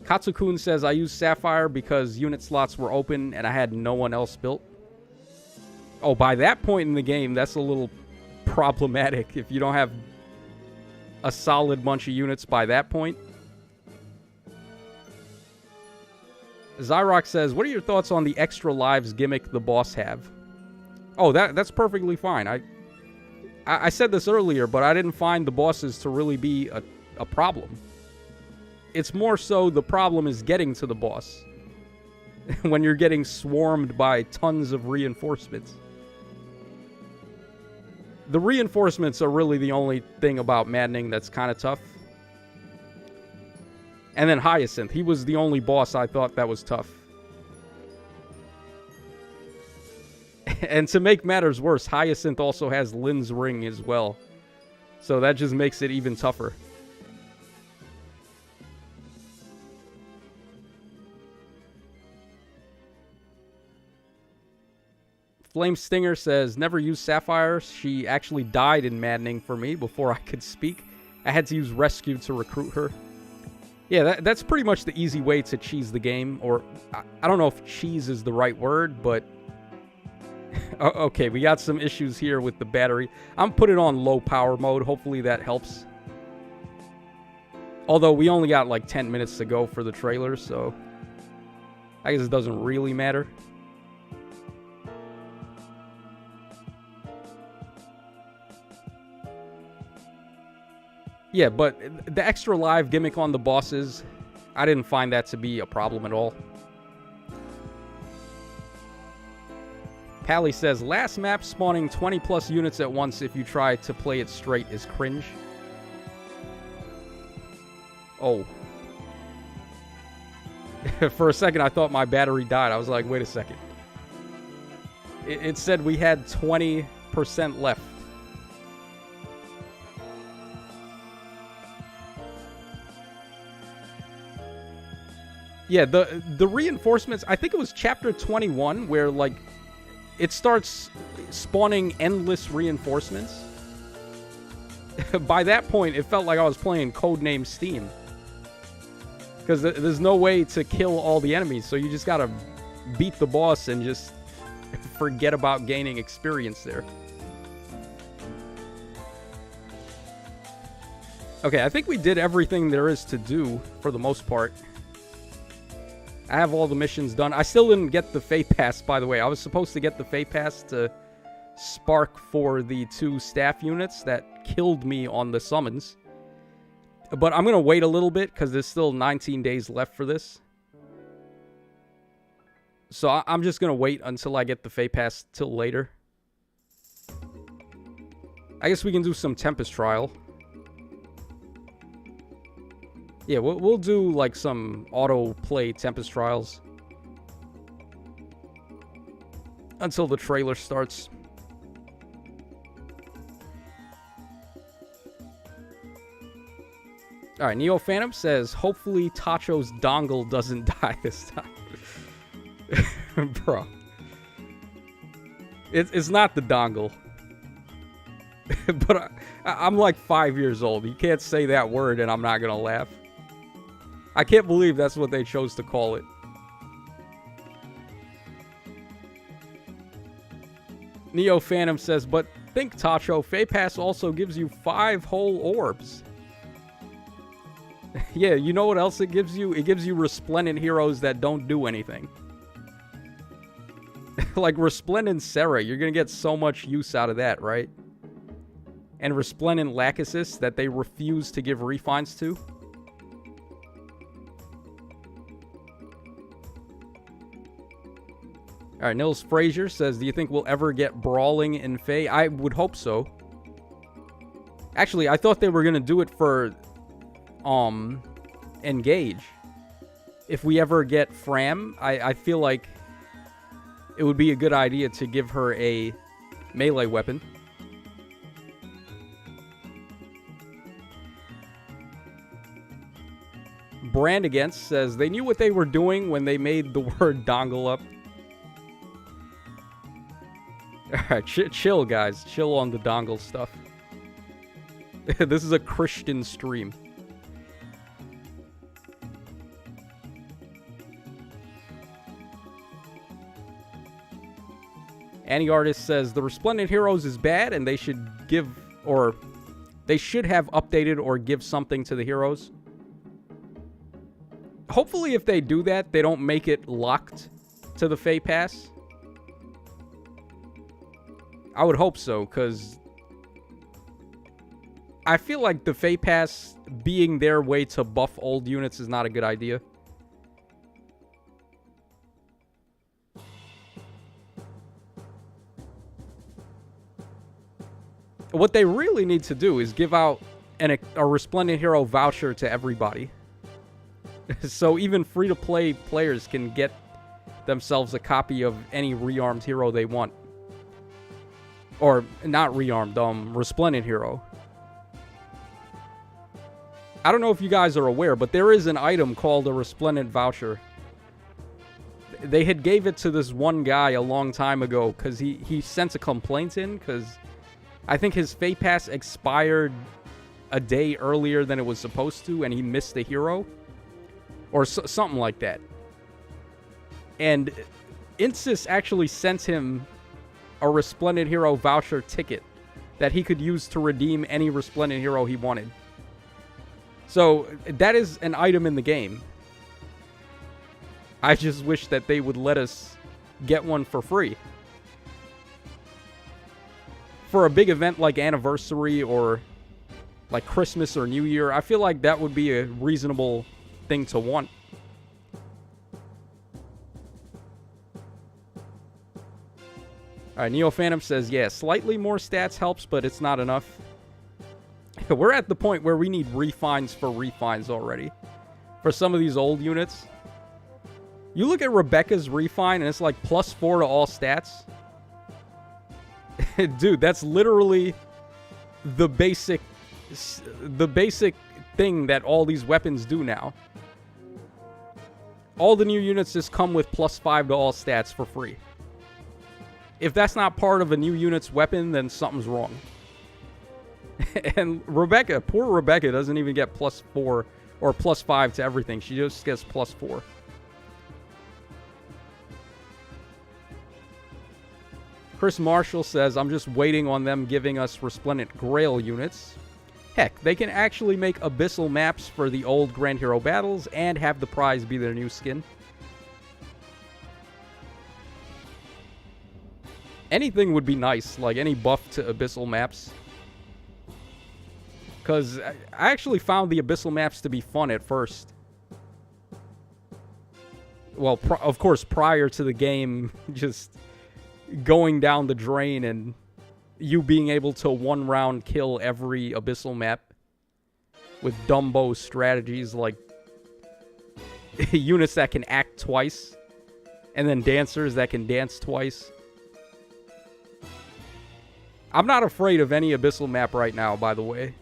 Katsukun says, I used Sapphire because unit slots were open and I had no one else built. Oh, by that point in the game, that's a little problematic if you don't have a solid bunch of units by that point. Zyrox says, what are your thoughts on the extra lives gimmick the boss have? Oh, that's perfectly fine. I said this earlier, but I didn't find the bosses to really be a problem. It's more so the problem is getting to the boss. When you're getting swarmed by tons of reinforcements. The reinforcements are really the only thing about maddening that's kind of tough. And then Hyacinth. He was the only boss I thought that was tough. And to make matters worse, Hyacinth also has Lynn's ring as well. So that just makes it even tougher. Flame Stinger says, never used Sapphire. She actually died in maddening for me before I could speak. I had to use Rescue to recruit her. Yeah, that's pretty much the easy way to cheese the game. Or, I don't know if cheese is the right word, but... Okay, we got some issues here with the battery. I'm putting it on low power mode. Hopefully that helps. Although we only got like 10 minutes to go for the trailer, so... I guess it doesn't really matter. Yeah, but the extra live gimmick on the bosses, I didn't find that to be a problem at all. Pally says, last map spawning 20 plus units at once if you try to play it straight is cringe. Oh. For a second, I thought my battery died. I was like, wait a second. It said we had 20% left. Yeah, the reinforcements, I think it was chapter 21 where, like, it starts spawning endless reinforcements. By that point, it felt like I was playing Codename Steam. Because there's no way to kill all the enemies, so you just gotta beat the boss and just forget about gaining experience there. Okay, I think we did everything there is to do for the most part. I have all the missions done. I still didn't get the Fate Pass, by the way. I was supposed to get the Fate Pass to spark for the 2 staff units that killed me on the summons. But I'm going to wait a little bit because there's still 19 days left for this. So I'm just going to wait until I get the Fate Pass till later. I guess we can do some Tempest trial. Yeah, we'll do, like, some auto-play Tempest trials. Until the trailer starts. Alright, Neo Phantom says, hopefully Tacho's dongle doesn't die this time. Bro. It's not the dongle. But I'm like 5 years old. You can't say that word and I'm not gonna laugh. I can't believe that's what they chose to call it. Neo Phantom says, but think, Tacho, Fate Pass also gives you 5 whole orbs. Yeah, you know what else it gives you? It gives you Resplendent heroes that don't do anything. Like Resplendent Serra, you're gonna get so much use out of that, right? And Resplendent Lachesis that they refuse to give refines to. Alright, Nils Frazier says, do you think we'll ever get brawling in Fae? I would hope so. Actually, I thought they were going to do it for, Engage. If we ever get Fram, I feel like it would be a good idea to give her a melee weapon. Brand Against says, they knew what they were doing when they made the word dongle up. Alright, chill, guys. Chill on the dongle stuff. This is a Christian stream. Annie Artist says, the Resplendent Heroes is bad and they should give, or they should have updated or give something to the heroes. Hopefully if they do that, they don't make it locked to the Fate Pass. I would hope so, because I feel like the Fate Pass being their way to buff old units is not a good idea. What they really need to do is give out a Resplendent Hero voucher to everybody. So even free-to-play players can get themselves a copy of any rearmed hero they want. Or, not rearmed, Resplendent Hero. I don't know if you guys are aware, but there is an item called a Resplendent Voucher. They had gave it to this one guy a long time ago because he sent a complaint in because I think his Fate Pass expired a day earlier than it was supposed to and he missed a hero. Or something like that. And Insys actually sent him a Resplendent Hero voucher ticket that he could use to redeem any Resplendent Hero he wanted. So, that is an item in the game. I just wish that they would let us get one for free. For a big event like Anniversary or like Christmas or New Year, I feel like that would be a reasonable thing to want. Alright, Neo Phantom says, yeah, slightly more stats helps, but it's not enough. We're at the point where we need refines for refines already. For some of these old units. You look at Rebecca's refine and it's like +4 to all stats. Dude, that's literally the basic thing that all these weapons do now. All the new units just come with +5 to all stats for free. If that's not part of a new unit's weapon, then something's wrong. And Rebecca, poor Rebecca, doesn't even get +4 or +5 to everything. She just gets +4. Chris Marshall says, I'm just waiting on them giving us Resplendent Grail units. Heck, they can actually make abyssal maps for the old Grand Hero battles and have the prize be their new skin. Anything would be nice, like any buff to abyssal maps. Because I actually found the abyssal maps to be fun at first. Well, of course, prior to the game just going down the drain and you being able to one-round kill every abyssal map with Dumbo strategies like units that can act twice and then dancers that can dance twice. I'm not afraid of any abyssal map right now, by the way.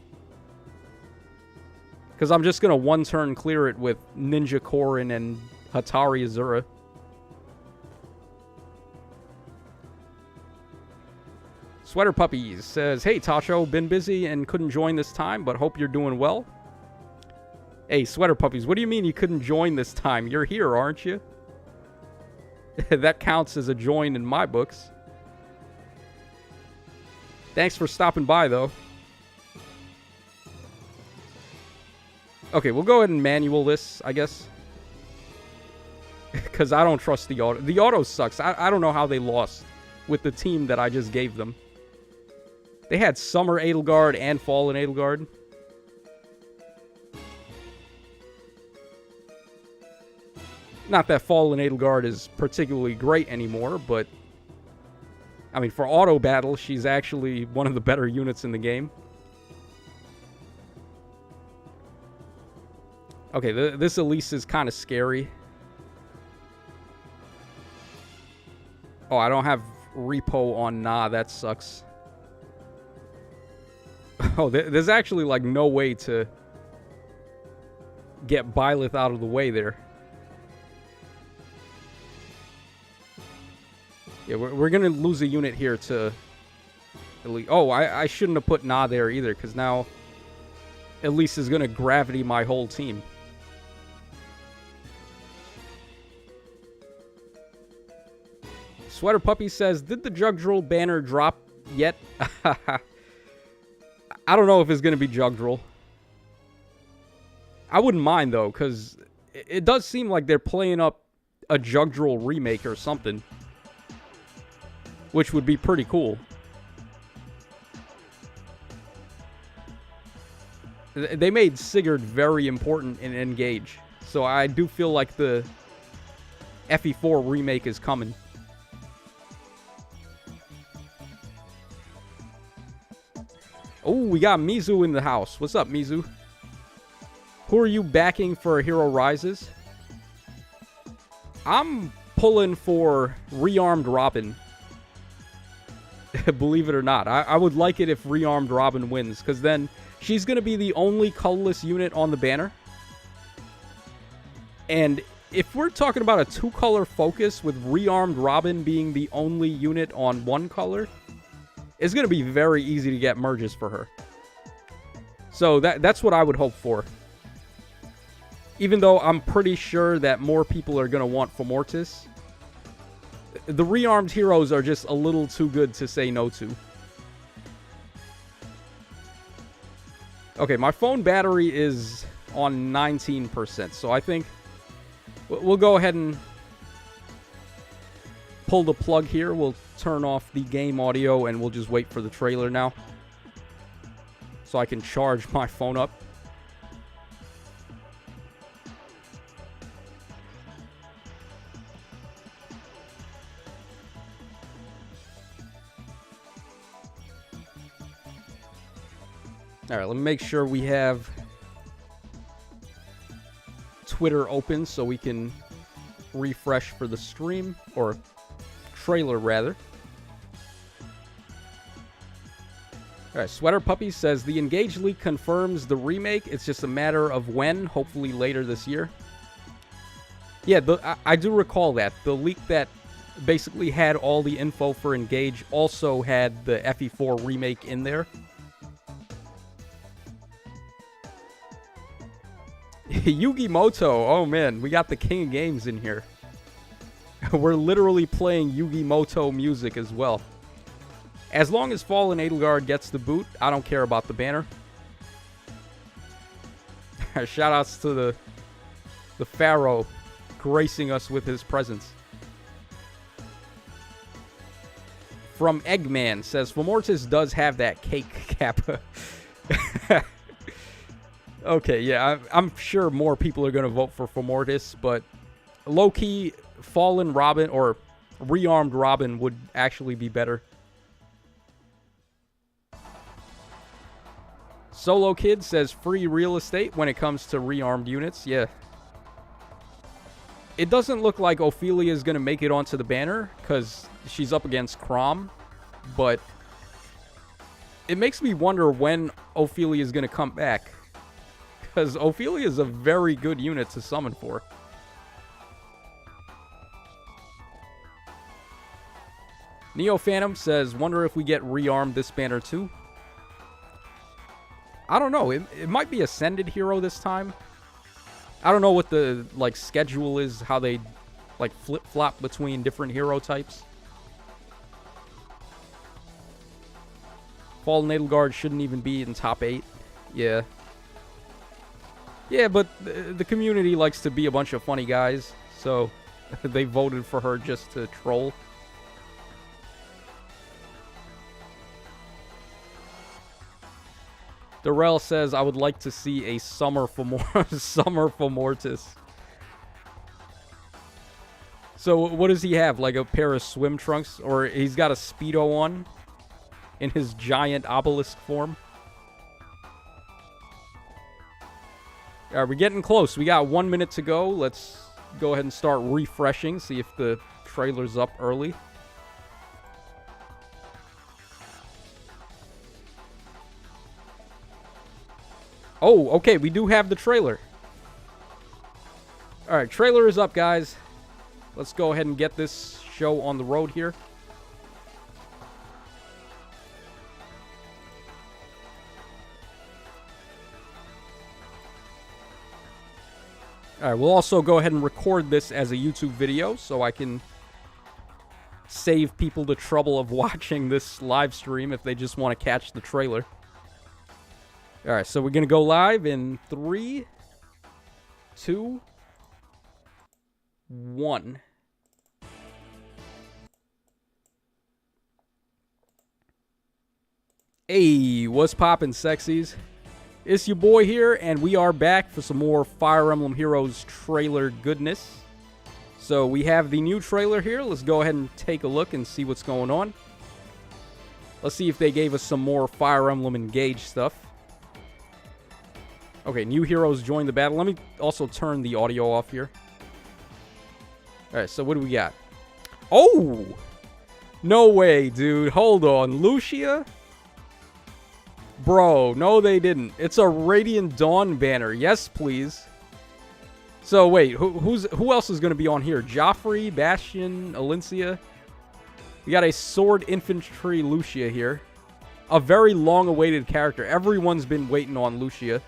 Because I'm just going to one-turn clear it with Ninja Korin and Hatari Azura. Sweater Puppies says, hey, Tacho, been busy and couldn't join this time, but hope you're doing well. Hey, Sweater Puppies, what do you mean you couldn't join this time? You're here, aren't you? That counts as a join in my books. Thanks for stopping by, though. Okay, we'll go ahead and manual this, I guess. Because I don't trust the auto. The auto sucks. I don't know how they lost with the team that I just gave them. They had Summer Edelgard and Fallen Edelgard. Not that Fallen Edelgard is particularly great anymore, but I mean, for auto battle, she's actually one of the better units in the game. Okay, this Elise is kind of scary. Oh, I don't have repo on Nah, that sucks. Oh, there's actually like no way to get Byleth out of the way there. Yeah, we're going to lose a unit here to Elise. Oh, I shouldn't have put Nah there either, because now Elise is going to gravity my whole team. Sweater Puppy says, did the Jugdrill banner drop yet? I don't know if it's going to be Jugdrill. I wouldn't mind, though, because it does seem like they're playing up a Jugdrill remake or something. Which would be pretty cool. They made Sigurd very important in Engage. So I do feel like the FE4 remake is coming. we got Mizu in the house. What's up, Mizu? Who are you backing for Hero Rises? I'm pulling for Rearmed Robin. Believe it or not. I would like it if Rearmed Robin wins, because then she's going to be the only colorless unit on the banner. And if we're talking about a 2-color focus with Rearmed Robin being the only unit on 1 color, it's going to be very easy to get merges for her. So that's what I would hope for. Even though I'm pretty sure that more people are going to want Fomortis, the rearmed heroes are just a little too good to say no to. Okay, my phone battery is on 19%, so I think we'll go ahead and pull the plug here. We'll turn off the game audio and we'll just wait for the trailer now, so I can charge my phone up. All right, let me make sure we have Twitter open so we can refresh for the stream, or trailer rather. All right, Sweater Puppy says the Engage leak confirms the remake. It's just a matter of when, hopefully later this year. Yeah, I do recall that. The leak that basically had all the info for Engage also had the FE4 remake in there. Yugi Moto. Oh man, we got the King of Games in here. We're literally playing Yugi Moto music as well. As long as Fallen Edelgard gets the boot, I don't care about the banner. Shoutouts to the Pharaoh gracing us with his presence. From Eggman says Fomortis does have that cake kappa. Okay, yeah, I'm sure more people are going to vote for Fomortis, but low-key, Fallen Robin or Rearmed Robin would actually be better. Solo Kid says free real estate when it comes to rearmed units. Yeah. It doesn't look like Ophelia is going to make it onto the banner because she's up against Chrom, but it makes me wonder when Ophelia is going to come back, because Ophelia is a very good unit to summon for. Neo Phantom says, wonder if we get rearmed this banner too. I don't know. It might be Ascended Hero this time. I don't know what the schedule is, how they flip-flop between different hero types. Fallen Edelgard shouldn't even be in top 8. Yeah. Yeah, but the community likes to be a bunch of funny guys, so they voted for her just to troll. Darrell says, I would like to see a summer Fomortis. So what does he have? Like a pair of swim trunks? Or he's got a Speedo on in his giant obelisk form? All right, we're getting close. We got 1 minute to go. Let's go ahead and start refreshing, see if the trailer's up early. Oh, okay, we do have the trailer. All right, trailer is up, guys. Let's go ahead and get this show on the road here. All right, we'll also go ahead and record this as a YouTube video so I can save people the trouble of watching this live stream if they just want to catch the trailer. All right, so we're going to go live in 3, 2, 1. Hey, what's poppin', sexies? It's your boy here, and we are back for some more Fire Emblem Heroes trailer goodness. So we have the new trailer here. Let's go ahead and take a look and see what's going on. Let's see if they gave us some more Fire Emblem Engage stuff. Okay, new heroes join the battle. Let me also turn the audio off here. Alright, so what do we got? Oh! No way, dude. Hold on. Lucia? Bro, no they didn't. It's a Radiant Dawn banner. Yes, please. So, wait. Who else is going to be on here? Joffrey, Bastion, Alencia? We got a Sword Infantry Lucia here. A very long-awaited character. Everyone's been waiting on Lucia.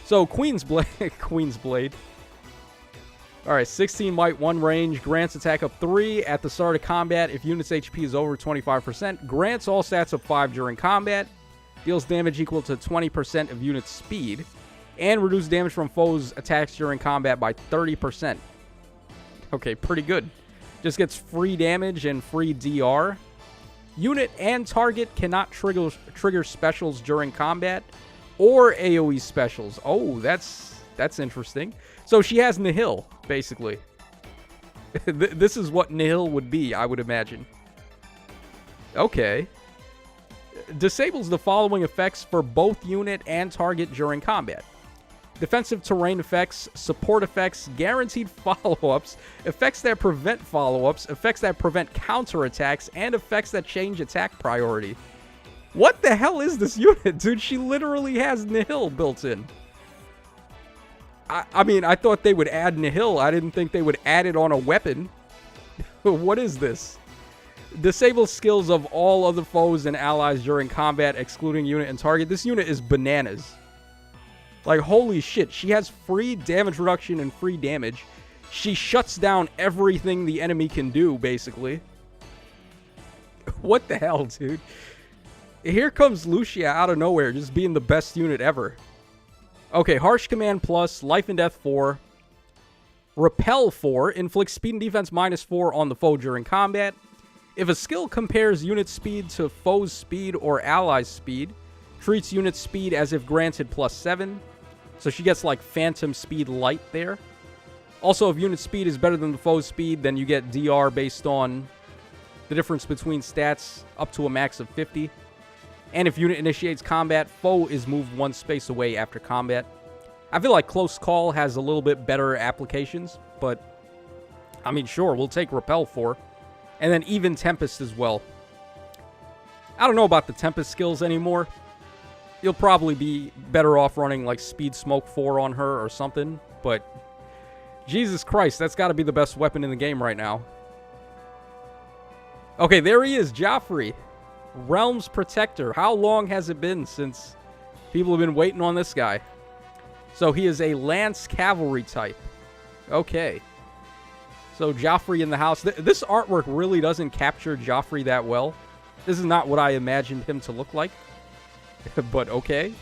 So, Queen's Blade. Queen's Blade. Alright, 16 might, 1 range. Grants attack up 3 at the start of combat if unit's HP is over 25%. Grants all stats up 5 during combat. Deals damage equal to 20% of unit's speed. And reduce damage from foes' attacks during combat by 30%. Okay, pretty good. Just gets free damage and free DR. Unit and target cannot trigger specials during combat or AoE specials. Oh, that's interesting. So she has Nihil, basically. This is what Nihil would be, I would imagine. Okay. Disables the following effects for both unit and target during combat. Defensive terrain effects, support effects, guaranteed follow-ups, effects that prevent follow-ups, effects that prevent counterattacks, and effects that change attack priority. What the hell is this unit, dude? She literally has Nihil built in. I mean, I thought they would add Nihil. I didn't think they would add it on a weapon. What is this? Disable skills of all other foes and allies during combat, excluding unit and target. This unit is bananas. Like, holy shit. She has free damage reduction and free damage. She shuts down everything the enemy can do, basically. What the hell, dude? Here comes Lucia out of nowhere, just being the best unit ever. Okay, Harsh Command plus, Life and Death 4. Repel 4, inflicts speed and defense -4 on the foe during combat. If a skill compares unit speed to foe's speed or ally's speed, treats unit speed as if granted +7. So she gets like Phantom Speed Light there. Also, if unit speed is better than the foe's speed, then you get DR based on the difference between stats up to a max of 50. And if unit initiates combat, foe is moved 1 space away after combat. I feel like Close Call has a little bit better applications, but I mean, sure, we'll take Repel 4. And then even Tempest as well. I don't know about the Tempest skills anymore. You'll probably be better off running like Speed Smoke 4 on her or something, but Jesus Christ, that's got to be the best weapon in the game right now. Okay, there he is, Joffrey. Realm's Protector. How long has it been since people have been waiting on this guy? So he is a Lance Cavalry type. Okay. So Joffrey in the house. This artwork really doesn't capture Joffrey that well. This is not what I imagined him to look like. But okay.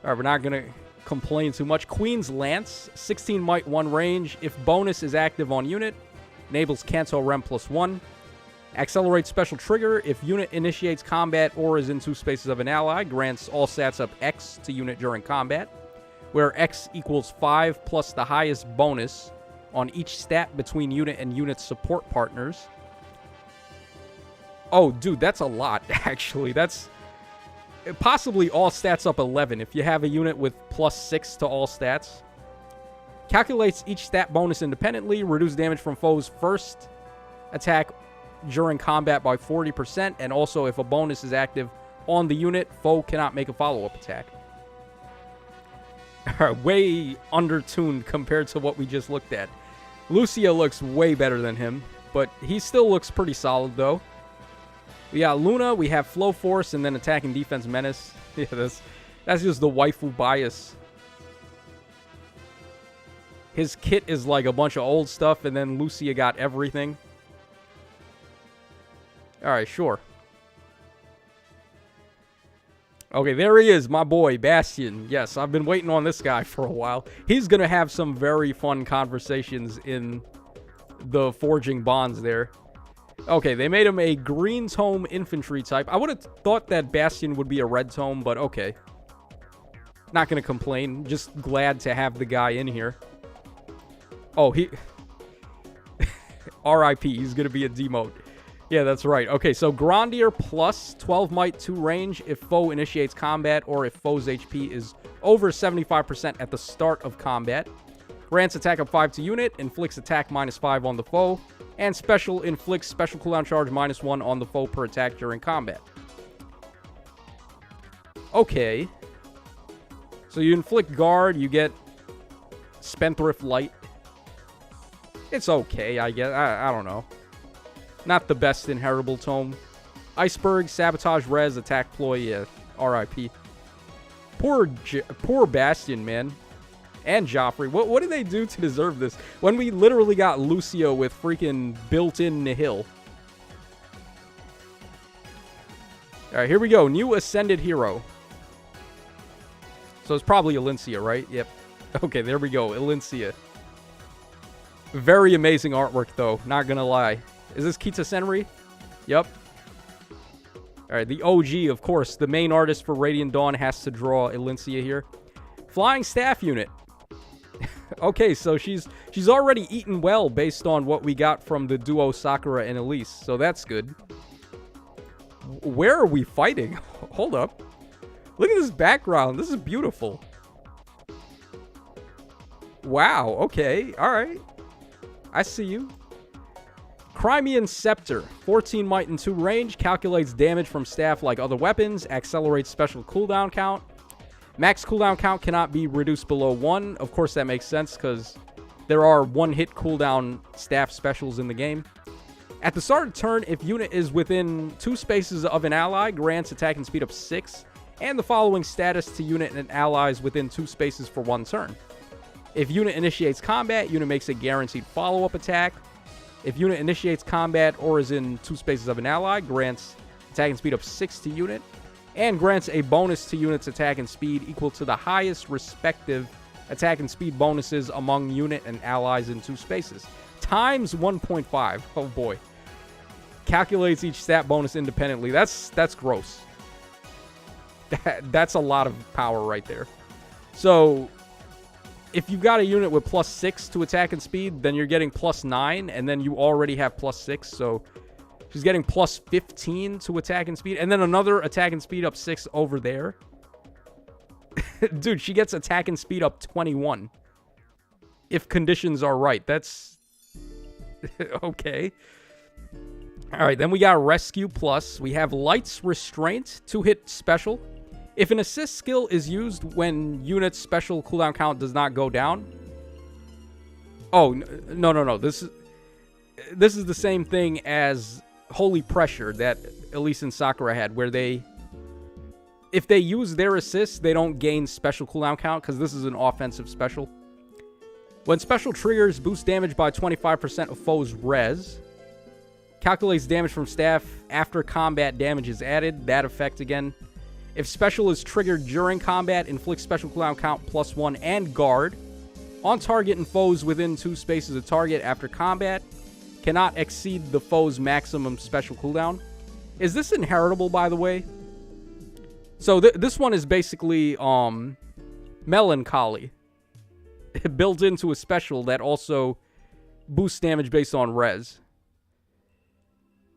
Alright, we're not going to complain too much. Queen's Lance. 16 might, 1 range. If bonus is active on unit, enables Kanto Rem +1. Accelerates special trigger. If unit initiates combat or is in 2 spaces of an ally, grants all stats up X to unit during combat, where X equals 5 plus the highest bonus on each stat between unit and unit support partners. Oh, dude, that's a lot, actually. That's possibly all stats up 11 if you have a unit with +6 to all stats. Calculates each stat bonus independently. Reduce damage from foes' first attack during combat by 40%, and also if a bonus is active on the unit, foe cannot make a follow-up attack. Way undertuned compared to what we just looked at. Lucia looks way better than him, but he still looks pretty solid, though. We got Luna, we have Flow Force, and then Attack and Defense Menace. Yeah, that's just the waifu bias. His kit is like a bunch of old stuff, and then Lucia got everything. Alright, sure. Okay, there he is, my boy, Bastion. Yes, I've been waiting on this guy for a while. He's going to have some very fun conversations in the Forging Bonds there. Okay, they made him a green tome infantry type. I would have thought that Bastion would be a red tome, but okay. Not going to complain. Just glad to have the guy in here. Oh, he... R.I.P. He's going to be a demote. Yeah, that's right. Okay, so Grandier plus 12 might, 2 range if foe initiates combat or if foe's HP is over 75% at the start of combat. Grants attack up 5 to unit, inflicts attack -5 on the foe, and special inflicts special cooldown charge -1 on the foe per attack during combat. Okay. So you inflict guard, you get Spendthrift Light. It's okay, I guess. I don't know. Not the best inheritable tome. Iceberg, Sabotage Res, Attack Ploy, yeah. R.I.P. Poor Bastion, man. And Joffrey. What did they do to deserve this? When we literally got Lucio with freaking built-in Nihil. Alright, here we go. New Ascended Hero. So it's probably Elincia, right? Yep. Okay, there we go. Elincia. Very amazing artwork, though. Not gonna lie. Is this Kita Senri? Yep. Alright, the OG, of course. The main artist for Radiant Dawn has to draw Elincia here. Flying Staff Unit. Okay, so she's already eaten well based on what we got from the duo Sakura and Elise. So that's good. Where are we fighting? Hold up. Look at this background. This is beautiful. Wow, okay. Alright. I see you. Crimean Scepter, 14 might and 2 range, calculates damage from staff like other weapons, accelerates special cooldown count. Max cooldown count cannot be reduced below 1. Of course, that makes sense because there are 1-hit cooldown staff specials in the game. At the start of turn, if unit is within 2 spaces of an ally, grants attack and speed up 6, and the following status to unit and allies within 2 spaces for 1 turn. If unit initiates combat, unit makes a guaranteed follow-up attack. If unit initiates combat or is in 2 spaces of an ally, grants attack and speed up 6 to unit, and grants a bonus to unit's attack and speed equal to the highest respective attack and speed bonuses among unit and allies in 2 spaces. Times 1.5. Oh boy. Calculates each stat bonus independently. That's gross. That's a lot of power right there. So if you've got a unit with +6 to attack and speed, then you're getting +9, and then you already have +6, so she's getting +15 to attack and speed, and then another attack and speed up 6 over there. Dude, she gets attack and speed up 21. If conditions are right. That's okay. Alright, then we got Rescue Plus. We have Light's Restraint, 2-hit special. If an assist skill is used when unit's special cooldown count does not go down. Oh, no. This is the same thing as Holy Pressure that Elise and Sakura had, where if they use their assist, they don't gain special cooldown count, because this is an offensive special. When special triggers, boost damage by 25% of foe's res. Calculates damage from staff after combat damage is added. That effect again. If special is triggered during combat, inflicts special cooldown count +1 and guard. On target and foes within 2 spaces of target after combat. Cannot exceed the foe's maximum special cooldown. Is this inheritable, by the way? So this one is basically Melancholy. Built into a special that also boosts damage based on res.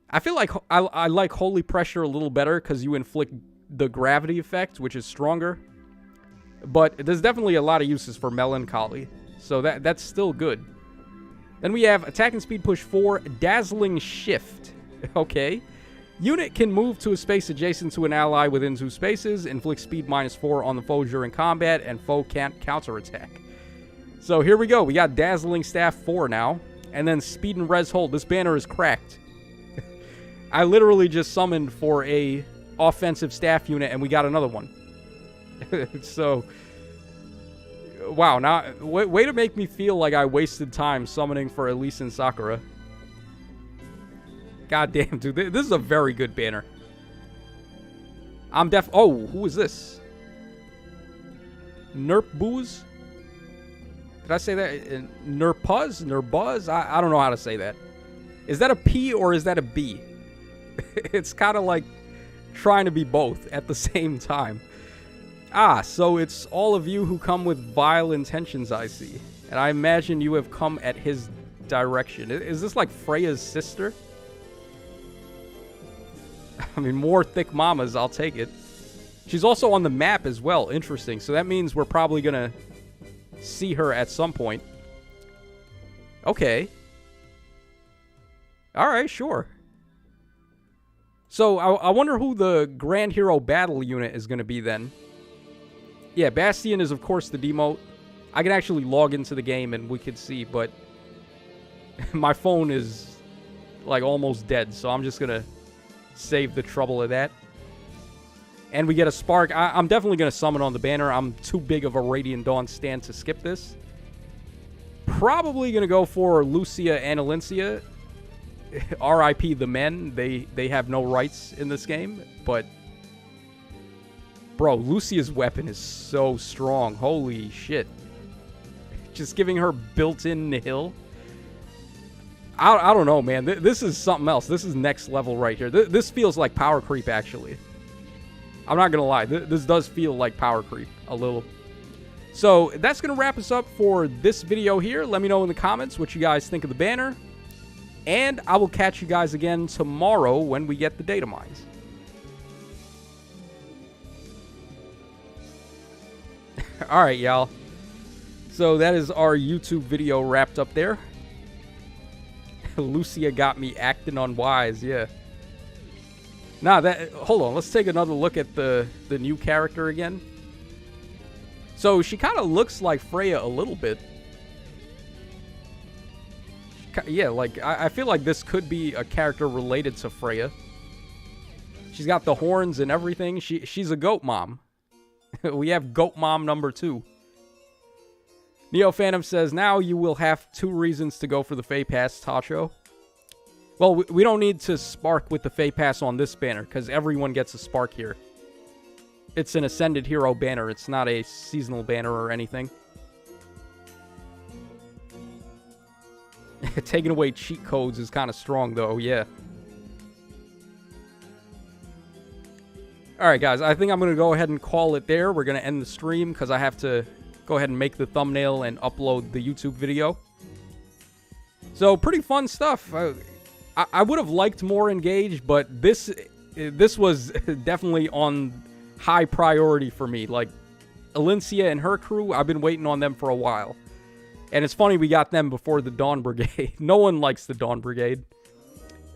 I feel like I like Holy Pressure a little better because you inflict the gravity effect, which is stronger. But there's definitely a lot of uses for Melancholy. So that's still good. Then we have Attack and Speed Push 4, Dazzling Shift. Okay. Unit can move to a space adjacent to an ally within 2 spaces, inflict speed -4 on the foe during combat, and foe can't counterattack. So here we go. We got Dazzling Staff 4 now. And then Speed and Res Hold. This banner is cracked. I literally just summoned for a offensive staff unit, and we got another one. So, wow. Now, way to make me feel like I wasted time summoning for Elise and Sakura. God damn, dude. This is a very good banner. Oh, who is this? Nerpbooz? Did I say that? Nerpuz? Nerbuzz? I don't know how to say that. Is that a P or is that a B? It's kind of like trying to be both at the same time. Ah, so it's all of you who come with vile intentions, I see. And I imagine you have come at his direction. Is this like Freya's sister? I mean, more thick mamas, I'll take it. She's also on the map as well. Interesting. So that means we're probably going to see her at some point. Okay. All right, sure. So I wonder who the Grand Hero Battle unit is going to be then. Yeah, Bastion is, of course, the demote. I can actually log into the game and we can see, but my phone is, like, almost dead, so I'm just going to save the trouble of that. And we get a Spark. I'm definitely going to summon on the banner. I'm too big of a Radiant Dawn stan to skip this. Probably going to go for Lucia and Alencia. R.I.P. the men. They have no rights in this game, but... Bro, Lucia's weapon is so strong. Holy shit. Just giving her built-in nihil. I don't know, man. This is something else. This is next level right here. This feels like power creep, actually. I'm not going to lie. This does feel like power creep a little. So that's going to wrap us up for this video here. Let me know in the comments what you guys think of the banner. And I will catch you guys again tomorrow when we get the data mines. Alright, y'all. So that is our YouTube video wrapped up there. Lucia got me acting unwise, yeah. Nah, hold on, let's take another look at the new character again. So she kind of looks like Freya a little bit. Yeah, like, I feel like this could be a character related to Freya. She's got the horns and everything. She's a goat mom. We have goat mom number 2. Neo Phantom says, now you will have 2 reasons to go for the Fey Pass, Tacho. Well, we don't need to spark with the Fey Pass on this banner, because everyone gets a spark here. It's an Ascended Hero banner. It's not a seasonal banner or anything. Taking away cheat codes is kind of strong, though, yeah. Alright, guys, I think I'm going to go ahead and call it there. We're going to end the stream, because I have to go ahead and make the thumbnail and upload the YouTube video. So, pretty fun stuff. I would have liked more Engage, but this was definitely on high priority for me. Like, Alencia and her crew, I've been waiting on them for a while. And it's funny we got them before the Dawn Brigade. No one likes the Dawn Brigade.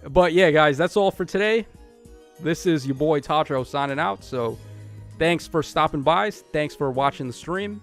But yeah, guys, that's all for today. This is your boy Tacho signing out. So thanks for stopping by. Thanks for watching the stream.